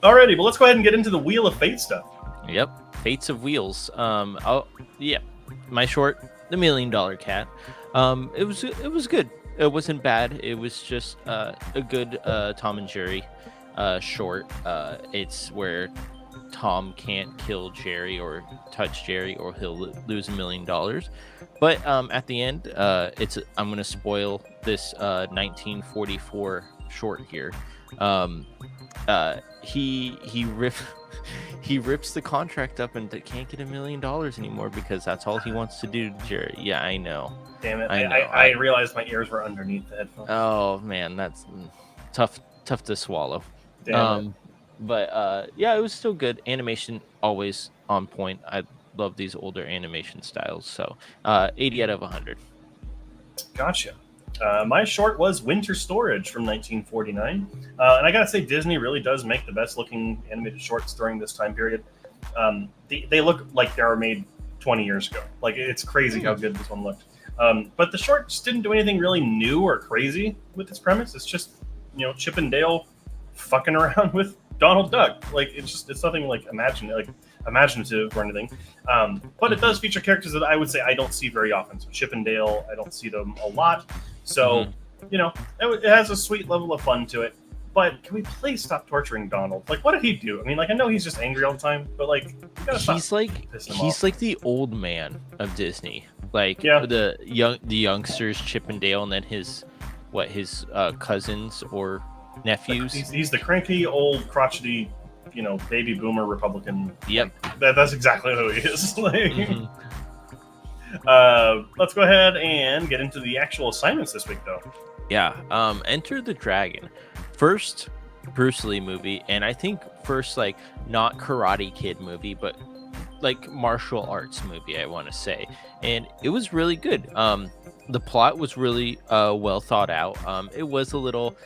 alrighty, well, let's go ahead and get into the Wheel of Fate stuff. Yep. Fates of Wheels. my short, The $1 Million Cat. It was good. It wasn't bad. It was just a good Tom and Jerry short. It's where Tom can't kill Jerry or touch Jerry, or he'll lose $1 million. But at the end, I'm gonna spoil this 1944 short here. He rips the contract up and can't get $1 million anymore because that's all he wants to do to Jerry. Yeah, I know. Damn it! I realized my ears were underneath the headphones. Oh man, that's tough to swallow. Damn it. But yeah, it was still good. Animation always on point. I love these older animation styles. So 80 out of 100. Gotcha. My short was Winter Storage from 1949. And I gotta say, Disney really does make the best looking animated shorts during this time period. They look like they were made 20 years ago. Like, it's crazy how good this one looked. But the short just didn't do anything really new or crazy with its premise. It's just, Chip and Dale fucking around with Donald Duck. Like, it's nothing like imaginative or anything. But it does feature characters that I would say I don't see very often. So Chip and Dale, I don't see them a lot. So, it has a sweet level of fun to it. But can we please stop torturing Donald? Like, what did he do? I mean, like, I know he's just angry all the time, but like, you gotta stop pissing him off. Like the old man of Disney. Like the youngsters, Chip and Dale, and then his cousins or nephews. He's the cranky old crotchety, baby boomer Republican. Yep, that's exactly who he is. Like, let's go ahead and get into the actual assignments this week, though. Yeah. Enter the Dragon. First Bruce Lee movie, and I think first like not Karate Kid movie, but like martial arts movie, I want to say, and it was really good. The plot was really well thought out. It was a little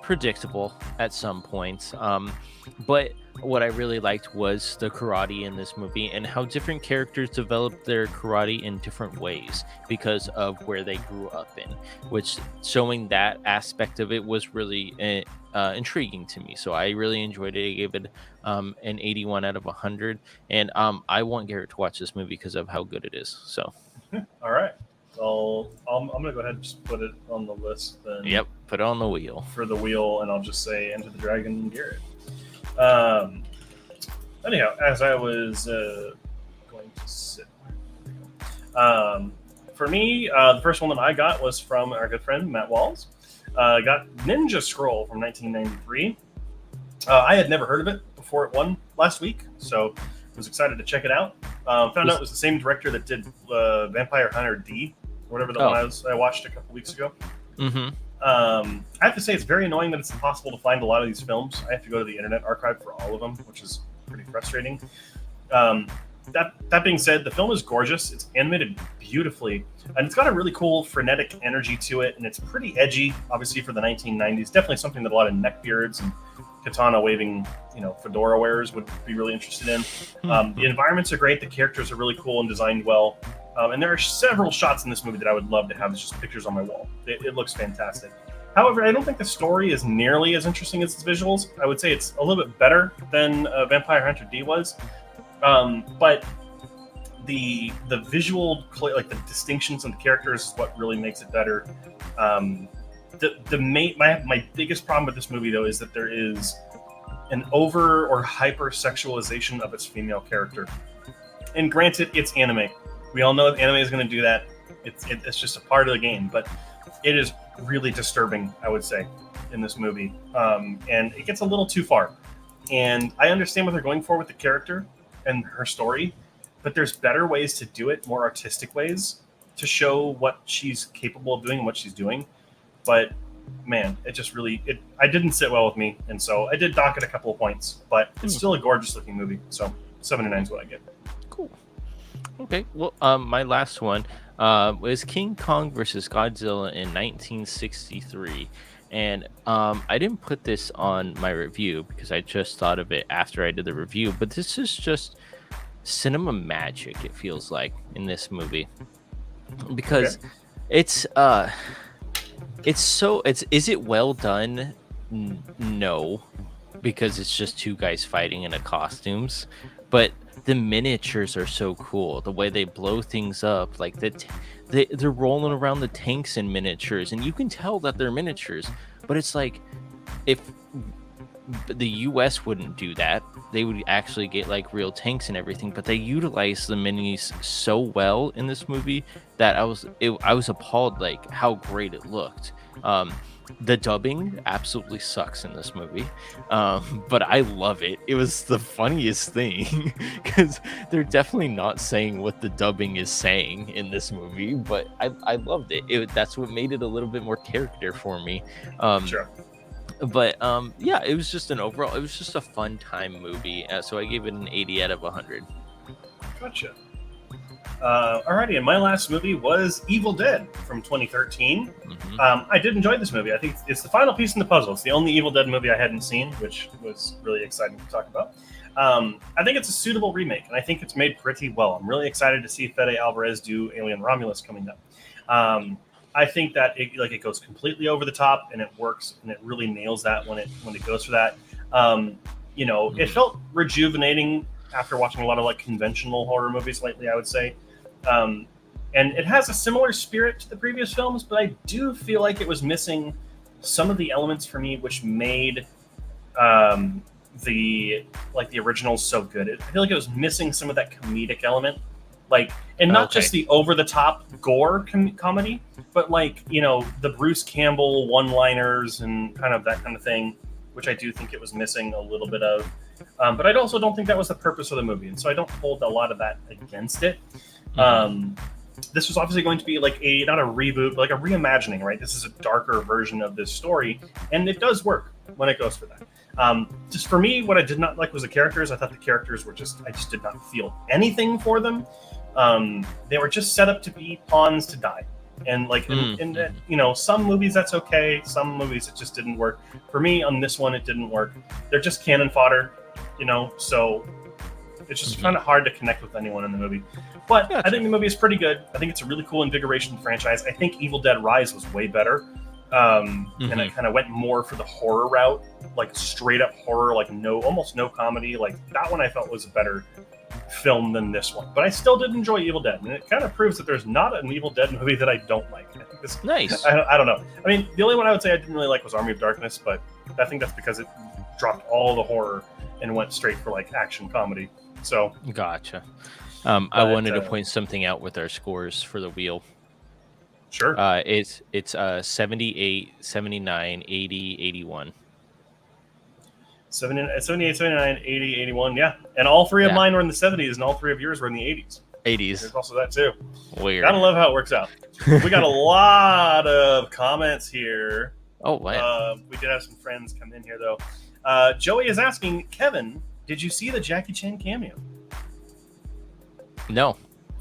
predictable at some points, but what I really liked was the karate in this movie and how different characters developed their karate in different ways because of where they grew up in, which showing that aspect of it was really intriguing to me. So I really enjoyed it. I gave it an 81 out of 100, and I want Garrett to watch this movie because of how good it is. So all right, well, I'm gonna go ahead and just put it on the list then. Yep, put it on the wheel. For the wheel, and I'll just say Enter the Dragon, Garrett. Anyhow, as I was going to sit, for me, the first one that I got was from our good friend Matt Walls. Got Ninja Scroll from 1993. I had never heard of it before it won last week, so I was excited to check it out. Found out it was the same director that did Vampire Hunter D, or whatever the one I watched a couple weeks ago. Mm-hmm. I have to say it's very annoying that it's impossible to find a lot of these films. I have to go to the Internet Archive for all of them, which is pretty frustrating. That being said, the film is gorgeous. It's animated beautifully, and it's got a really cool frenetic energy to it, and it's pretty edgy, obviously, for the 1990s. Definitely something that a lot of neckbeards and katana waving, fedora wearers would be really interested in. The environments are great. The characters are really cool and designed well. And there are several shots in this movie that I would love to have as just pictures on my wall. It looks fantastic. However, I don't think the story is nearly as interesting as its visuals. I would say it's a little bit better than Vampire Hunter D was. But the visual, like the distinctions in the characters is what really makes it better. My biggest problem with this movie, though, is that there is an over or hyper sexualization of its female character. And granted, it's anime. We all know that anime is going to do that. It's just a part of the game, but it is really disturbing, I would say, in this movie. And it gets a little too far. And I understand what they're going for with the character and her story, but there's better ways to do it, more artistic ways to show what she's capable of doing and what she's doing. But man, I didn't sit well with me, and so I did dock it a couple of points, but it's still a gorgeous looking movie. So 79 is what I get. Cool. Okay, well, my last one was King Kong versus Godzilla in 1963. And I didn't put this on my review because I just thought of it after I did the review, but this is just cinema magic, it feels like, in this movie. Because is it well done? No, because it's just two guys fighting in costumes. But the miniatures are so cool. The way they blow things up, like they're rolling around the tanks in miniatures, and you can tell that they're miniatures. But it's like if the U.S. wouldn't do that, they would actually get like real tanks and everything. But they utilize the minis so well in this movie that I was appalled like how great it looked. The dubbing absolutely sucks in this movie, but I love it. It was the funniest thing because they're definitely not saying what the dubbing is saying in this movie, but I loved it. That's what made it a little bit more character for me. Sure. But yeah, it was just it was just a fun time movie. So I gave it an 80 out of 100. Gotcha. Alrighty, and my last movie was Evil Dead from 2013. Mm-hmm. I did enjoy this movie. I think it's the final piece in the puzzle. It's the only Evil Dead movie I hadn't seen, which was really exciting to talk about. I think it's a suitable remake, and I think it's made pretty well. I'm really excited to see Fede Alvarez do Alien Romulus coming up. I think that it goes completely over the top, and it works, and it really nails that when it goes for that. It felt rejuvenating after watching a lot of like conventional horror movies lately, I would say. And it has a similar spirit to the previous films, but I do feel like it was missing some of the elements for me which made the originals so good. I feel like it was missing some of that comedic element, and not just the over-the-top gore comedy, but the Bruce Campbell one-liners and kind of that kind of thing, which I do think it was missing a little bit of. But I also don't think that was the purpose of the movie, and so I don't hold a lot of that against it. This was obviously going to be not a reboot, but like a reimagining, right? This is a darker version of this story, and it does work when it goes for that. Just for me, what I did not like was the characters. I thought the characters were I just did not feel anything for them. They were just set up to be pawns to die. And some movies that's okay. Some movies it just didn't work. For me, on this one, it didn't work. They're just cannon fodder, so it's just kind of hard to connect with anyone in the movie. But I think the movie is pretty good. I think it's a really cool invigoration franchise. I think Evil Dead Rise was way better. And I kind of went more for the horror route, like straight up horror, almost no comedy. Like that one I felt was a better film than this one. But I still did enjoy Evil Dead, and it kind of proves that there's not an Evil Dead movie that I don't like. I think this nice. I don't know. I mean, the only one I would say I didn't really like was Army of Darkness, but I think that's because it dropped all the horror and went straight for action comedy. So gotcha. I wanted to point something out with our scores for the wheel. Sure. It's 78, 79, 80, 81. 78, 79, 80, 81. Yeah. And all three of mine were in the 70s, and all three of yours were in the 80s. 80s. There's also that, too. Weird. Gotta love how it works out. We got a lot of comments here. Oh, wow. We did have some friends come in here, though. Joey is asking, Kevin, did you see the Jackie Chan cameo? No,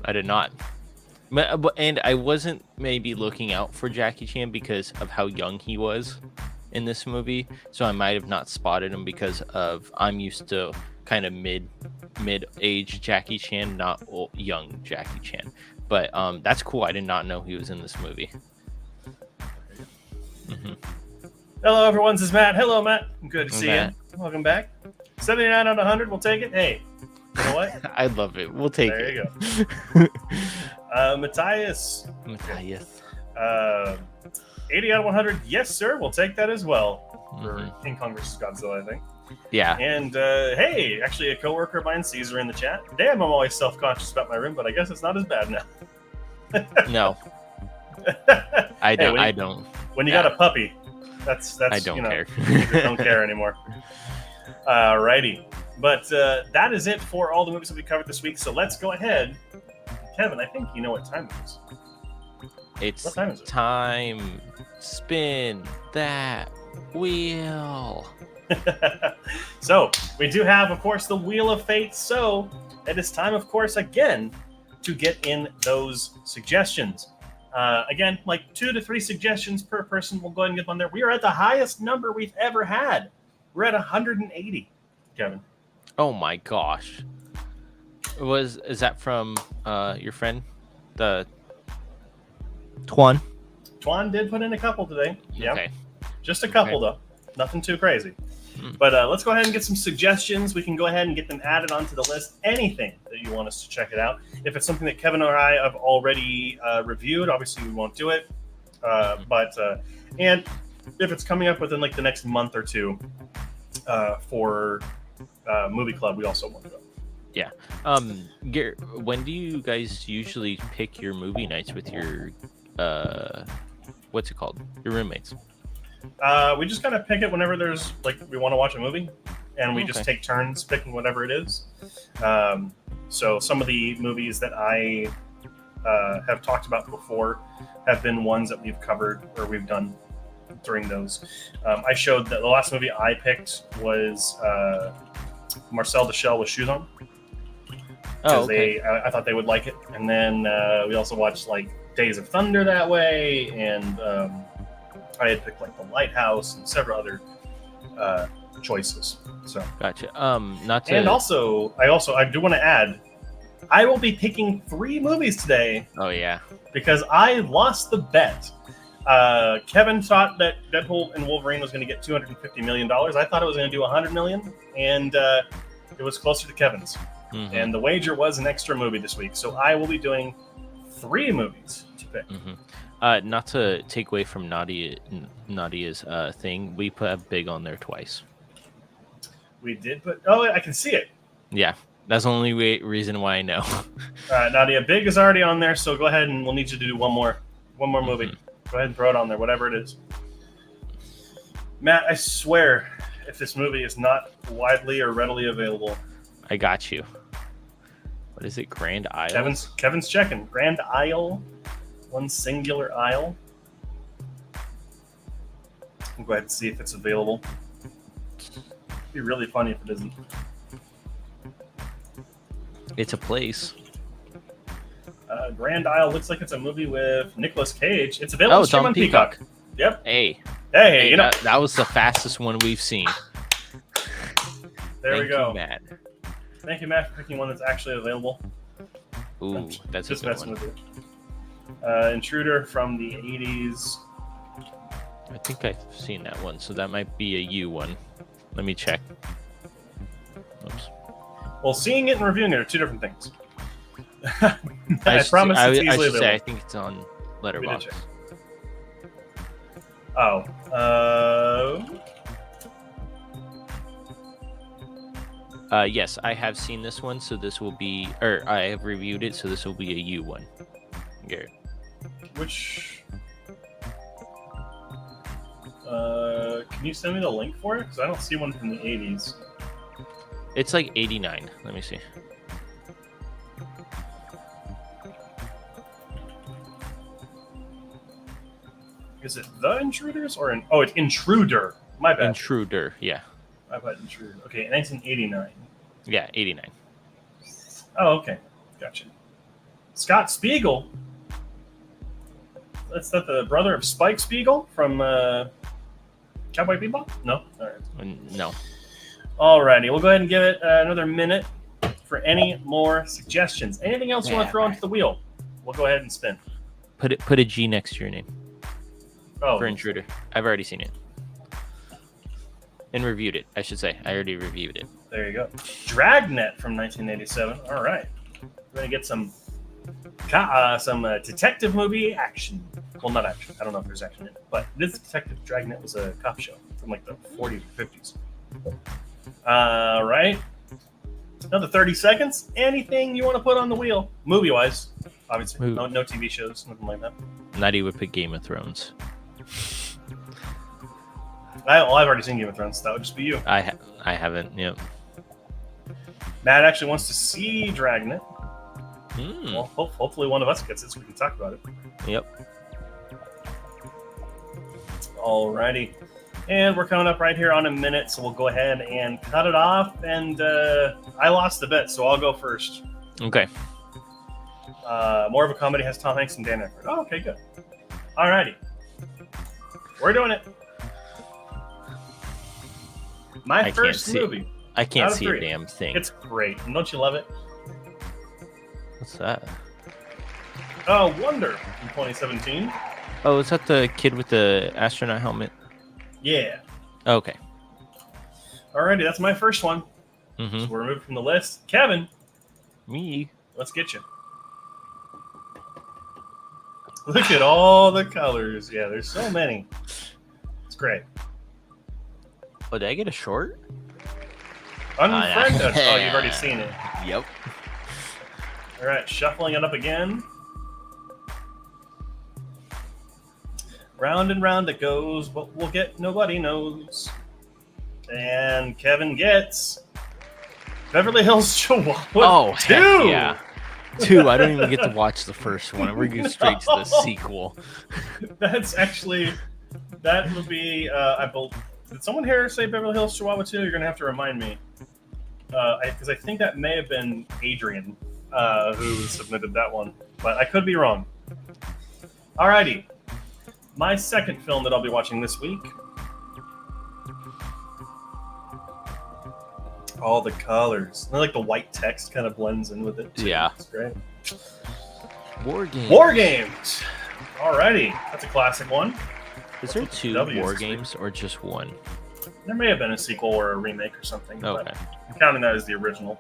I did not. And I wasn't maybe looking out for Jackie Chan because of how young he was in this movie. So I might have not spotted him because I'm used to kind of mid-age Jackie Chan, not young Jackie Chan. But that's cool. I did not know he was in this movie. Hello, everyone. This is Matt. Hello, Matt. Good to see Matt. you. Welcome back. 79 out of 100. We'll take it. Hey, you know what? I love it. We'll take it. There you go. Matthias. 80 out of 100. Yes, sir. We'll take that as well. For King Kong vs. Godzilla, I think. Yeah. And hey, actually, a coworker of mine, Caesar, in the chat. Damn, I'm always self-conscious about my room, but I guess it's not as bad now. No. I don't. When you got a puppy, that's I don't care. Don't care anymore. Alrighty. But that is it for all the movies that we covered this week. So let's go ahead. Kevin, I think you know what time it is. It's time is it? Time. Spin that wheel. So we do have, of course, the Wheel of Fate. So it is time, of course, again, to get in those suggestions. Again, 2 to 3 suggestions per person. We'll go ahead and get them on there. We are at the highest number we've ever had. We're at 180, Kevin. Oh my gosh. Is that from your friend, the Twan? Twan did put in a couple today. Yeah. Okay. Just a couple, though. Nothing too crazy. But let's go ahead and get some suggestions. We can go ahead and get them added onto the list. Anything that you want us to check it out. If it's something that Kevin or I have already reviewed, obviously we won't do it. And if it's coming up within like the next month or two for Movie Club, we also want to go. Yeah. Garrett, when do you guys usually pick your movie nights with your what's it called? Your roommates? We just kind of pick it whenever there's like we want to watch a movie, and we just take turns picking whatever it is. So some of the movies that I have talked about before have been ones that we've covered or we've done during those. I showed that the last movie I picked was Marcel the Shell with Shoes On. Because I thought they would like it. And then we also watched like Days of Thunder that way, and I had picked like The Lighthouse and several other choices. So gotcha. Not to... And also I do want to add, I will be picking 3 movies today. Oh yeah. Because I lost the bet. Kevin thought that Deadpool and Wolverine was going to get $250 million. I thought it was going to do $100 million, and it was closer to Kevin's. Mm-hmm. And the wager was an extra movie this week, so I will be doing 3 movies to pick. Mm-hmm. Not to take away from Nadia's thing, we put a big on there twice. We did, but I can see it. Yeah, that's the only reason why I know. All right, Nadia, big is already on there, so go ahead and we'll need you to do one more movie. Go ahead and throw it on there, whatever it is. Matt, I swear, if this movie is not widely or readily available, I got you. What is it? Grand Isle? Kevin's checking. Grand Isle. One singular aisle. I'll go ahead and see if it's available. It'd be really funny if it isn't. It's a place. Grand Isle looks like it's a movie with Nicolas Cage. It's available it's on Peacock. Yep. Hey, you know. That was the fastest one we've seen. There we go. Thank you, Matt. Thank you, Matt, for picking one that's actually available. Ooh, that's just a good one. With you. Intruder from the 80s. I think I've seen that one, so that might be a you one. Let me check. Oops. Well, seeing it and reviewing it are 2 different things. I promise it's easily available. I think it's on Letterboxd. Yes, I have seen this one, so this will be, or I have reviewed it, so this will be a you one. Garrett. Which, can you send me the link for it? Because I don't see one from the 80s. It's like 89. Let me see. Is it The Intruders or it's Intruder? My bad. Intruder, yeah. My bad, Intruder. Okay, 1989. Yeah, 89. Oh, okay. Gotcha. Scott Spiegel. That's not the brother of Spike Spiegel from Cowboy Bebop? No? All right. No. Alrighty, we'll go ahead and give it another minute for any more suggestions. Anything else you want to throw into the wheel? We'll go ahead and spin. Put a G next to your name. Oh, for Intruder. I've already seen it. And reviewed it, I should say. I already reviewed it. There you go. Dragnet from 1987. All right. We're going to get some detective movie action. Well, not action. I don't know if there's action in it. But this detective Dragnet was a cop show from like the 40s or 50s. All right. Another 30 seconds. Anything you want to put on the wheel, movie-wise, obviously. No TV shows, nothing like that. Not even pick Game of Thrones. I've already seen Game of Thrones. That would just be you. I haven't. Yep. Matt actually wants to see Dragnet. Well, hopefully one of us gets it so we can talk about it. Yep. Alrighty. And we're coming up right here on a minute, so we'll go ahead and cut it off. And I lost the bet, so I'll go first. Okay. More of a Comedy has Tom Hanks and Dan Aykroyd. Oh, okay, good. Alrighty. We're doing it. My first movie. I can't see a damn thing. It's great. And don't you love it? What's that? Oh, Wonder from 2017. Oh, is that the kid with the astronaut helmet? Yeah. Okay. Alrighty, that's my first one. Mm-hmm. So we're removed from the list. Kevin, Me. let's get you. Look at all the colors. Yeah, there's so many. It's great. Oh, did I get a short? Unfriended. Oh, you've already seen it. Yep. All right, shuffling it up again. Round and round it goes. What we'll get, nobody knows. And Kevin gets Beverly Hills Chihuahua. Oh, 2. heck yeah. 2. I don't even get to watch the first one. We're going straight to the sequel. That's actually, that would be, I believe. Did someone here say Beverly Hills Chihuahua 2? You're going to have to remind me. Because I think that may have been Adrian who submitted that one. But I could be wrong. Alrighty. My second film that I'll be watching this week. All the colors. I like the white text kind of blends in with it, too. Yeah. It's great. War Games. War Games! Alrighty. That's a classic one. Is there 2 War Games or just 1? There may have been a sequel or a remake or something. Okay. But I'm counting that as the original,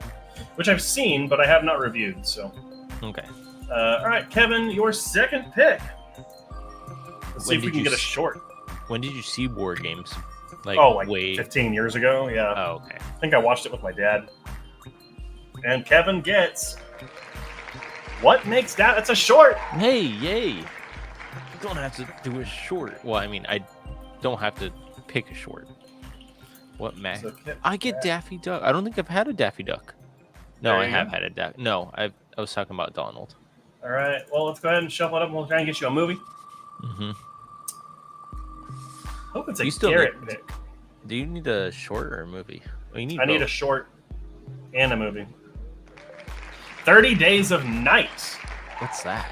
which I've seen, but I have not reviewed, so. Okay. Alright, Kevin, your second pick. Let's see if we can get a short. When did you see War Games? Like 15 years ago, yeah. Oh, okay. I think I watched it with my dad. And Kevin gets What Makes That? That's a short! Hey, yay! You don't have to do a short. Well, I mean, I don't have to pick a short. What Mac? So I get Daffy Duck. I don't think I've had a Daffy Duck. No, I have had a Daffy. No, I was talking about Donald. Alright, well, let's go ahead and shuffle it up and we'll try and get you a movie. Mm-hmm. Hope it's a Garrett pick. Do you need a short or a movie? Oh, you need I need a short and a movie. 30 Days of Night. What's that?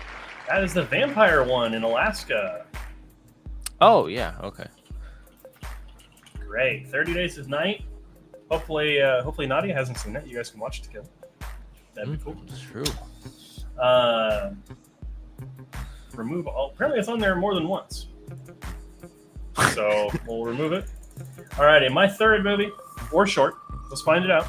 That is the vampire one in Alaska. Oh, yeah. Okay. Great. 30 Days of Night. Hopefully Nadia hasn't seen that. You guys can watch it together. That'd be cool. That's true. Remove all. Apparently it's on there more than once. So we'll remove it. Alrighty, my third movie, or short. Let's find it out.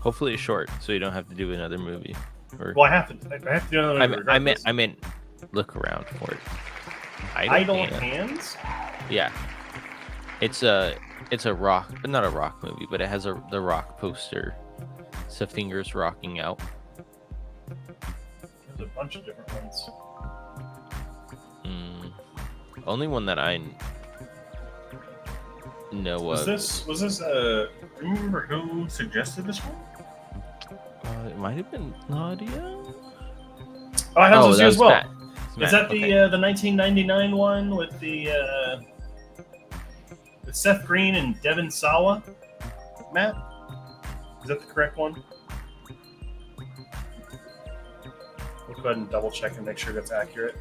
Hopefully it's short, so you don't have to do another movie. Or... Well, I have to do another movie. I meant look around for it. Idle Hands? Yeah. It's a rock, not a rock movie, but it has the rock poster. It's the fingers rocking out. There's a bunch of different ones. Only one that I know was this remember who suggested this one? It might have been Nadia. Oh, I thought it was you as well. Matt. Is that the 1999 one with with Seth Green and Devin Sawa? Matt, is that the correct one? We'll go ahead and double check and make sure that's accurate.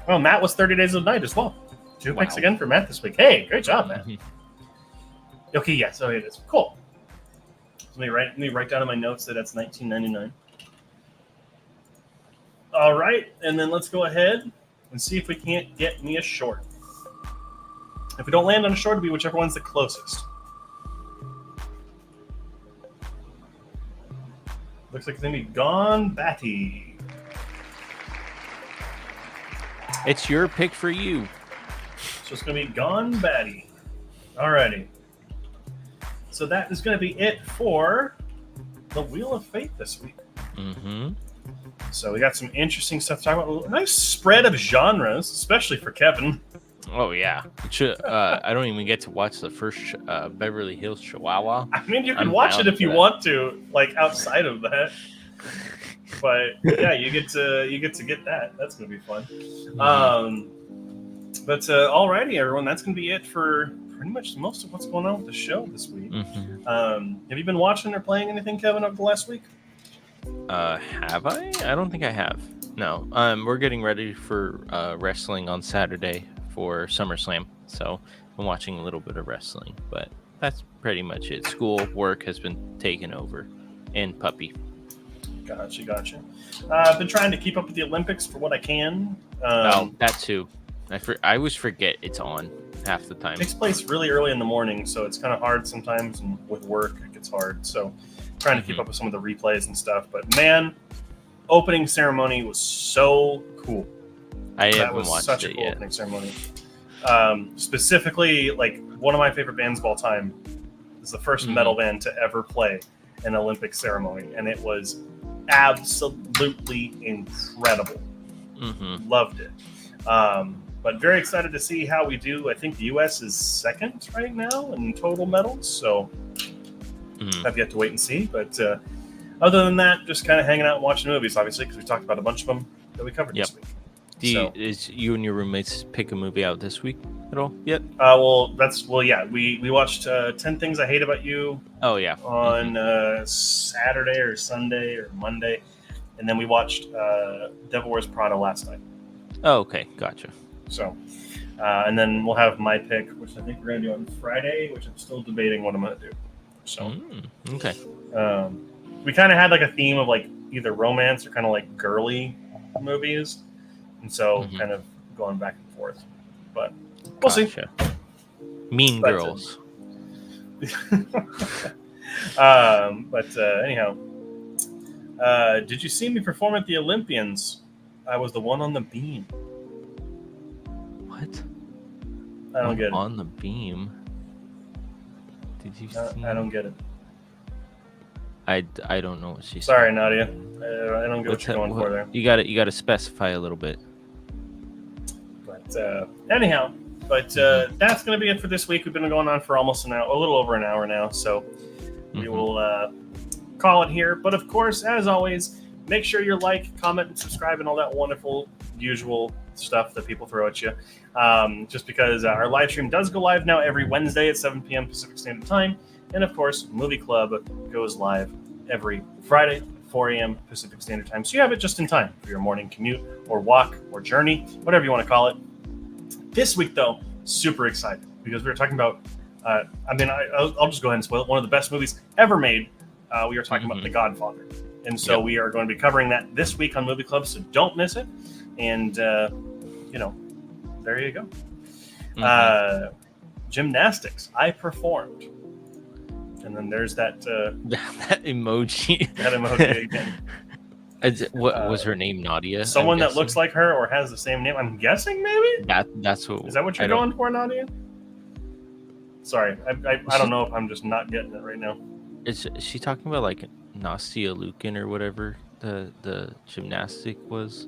Well, Matt was 30 Days of Night as well. 2 picks again for Matt this week. Hey, great job, Matt. Okay, yeah, so it is. Cool. So let me write down in my notes that that's 1999. All right, and then let's go ahead and see if we can't get me a short. If we don't land on a short, it'll be whichever one's the closest. Looks like it's going to be Gone Batty. It's your pick for you. So it's going to be Gone Batty. Alrighty. So that is going to be it for the Wheel of Fate this week. Mm-hmm. So we got some interesting stuff to talk about. A nice spread of genres, especially for Kevin. Oh, yeah. I don't even get to watch the first Beverly Hills Chihuahua. I mean, you can watch it if you want to, like outside of that. But yeah, you get to get that. That's gonna be fun. Mm-hmm. But alrighty, everyone, that's gonna be it for pretty much most of what's going on with the show this week. Mm-hmm. Have you been watching or playing anything, Kevin, over the last week? Have I? I don't think I have. No. We're getting ready for wrestling on Saturday for SummerSlam, so I'm watching a little bit of wrestling, but that's pretty much it. School, work has been taken over, and puppy. Gotcha. I've been trying to keep up with the Olympics for what I can. That too. I always forget it's on half the time. It takes place really early in the morning, so it's kind of hard sometimes, and with work it gets hard. So trying to keep up with some of the replays and stuff. But man, opening ceremony was so cool. I haven't watched such it a cool yet. opening ceremony. Specifically, like one of my favorite bands of all time is the first metal band to ever play an Olympic ceremony, and it was absolutely incredible. Loved it. But very excited to see how we do. I think the U.S. is second right now in total medals, so have yet to wait and see. But other than that, just kind of hanging out and watching movies, obviously, because we talked about a bunch of them that we covered this week. Is you and your roommates pick a movie out this week at all yet? We watched 10 Things I Hate About You. Oh yeah, on Saturday or Sunday or Monday, and then we watched Devil Wears Prada last night. Oh, okay, gotcha. So, and then we'll have my pick, which I think we're gonna do on Friday, which I'm still debating what I'm gonna do. So, okay. We kind of had like a theme of like either romance or kind of like girly movies, and so kind of going back and forth. But we'll see. Mean Girls. Anyhow, did you see me perform at the Olympians? I was the one on the beam. What? I don't get it. On the beam? Did you see? I don't get it. I don't know what she said. Sorry, Nadia. I don't get what you're going for there. You got to specify a little bit. But anyhow, that's going to be it for this week. We've been going on for almost a little over an hour now, so we will call it here. But of course, as always, make sure you like, comment, and subscribe, and all that wonderful, usual stuff that people throw at you. Just because our live stream does go live now every Wednesday at 7 p.m. Pacific Standard Time. And of course, Movie Club goes live every Friday, 4 a.m. Pacific Standard Time. So you have it just in time for your morning commute or walk or journey, whatever you want to call it. This week, though, super excited because we were talking about, I'll just go ahead and spoil it. One of the best movies ever made. We are talking about The Godfather. And so we are going to be covering that this week on Movie Club, so don't miss it. And, there you go. Gymnastics. I performed. And then there's that that emoji. That emoji again. What was her name? Nadia? Someone that looks like her or has the same name. I'm guessing maybe? That's what. Is that what you're going for, Nadia? Sorry. I don't know if I'm just not getting it right now. Is she talking about like Nastia Lukin or whatever the gymnastic was?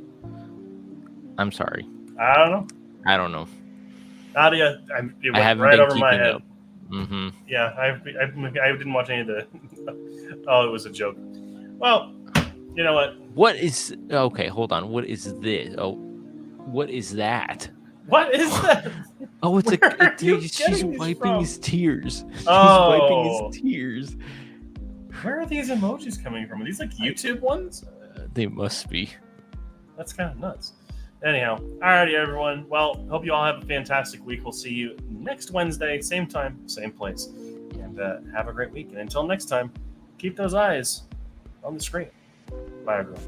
I'm sorry. I don't know. Nadia, it went right over my head. Yeah, I didn't watch any of the. Oh, it was a joke. Well, you know what? What is? Okay, hold on. What is this? Oh, what is that? What is that? Oh, it's she's wiping his tears. She's wiping his tears. Where are these emojis coming from? Are these like YouTube ones? They must be. That's kind of nuts. Anyhow, alrighty, everyone. Well, hope you all have a fantastic week. We'll see you next Wednesday, same time, same place. And have a great week. And until next time, keep those eyes on the screen. Bye, everyone.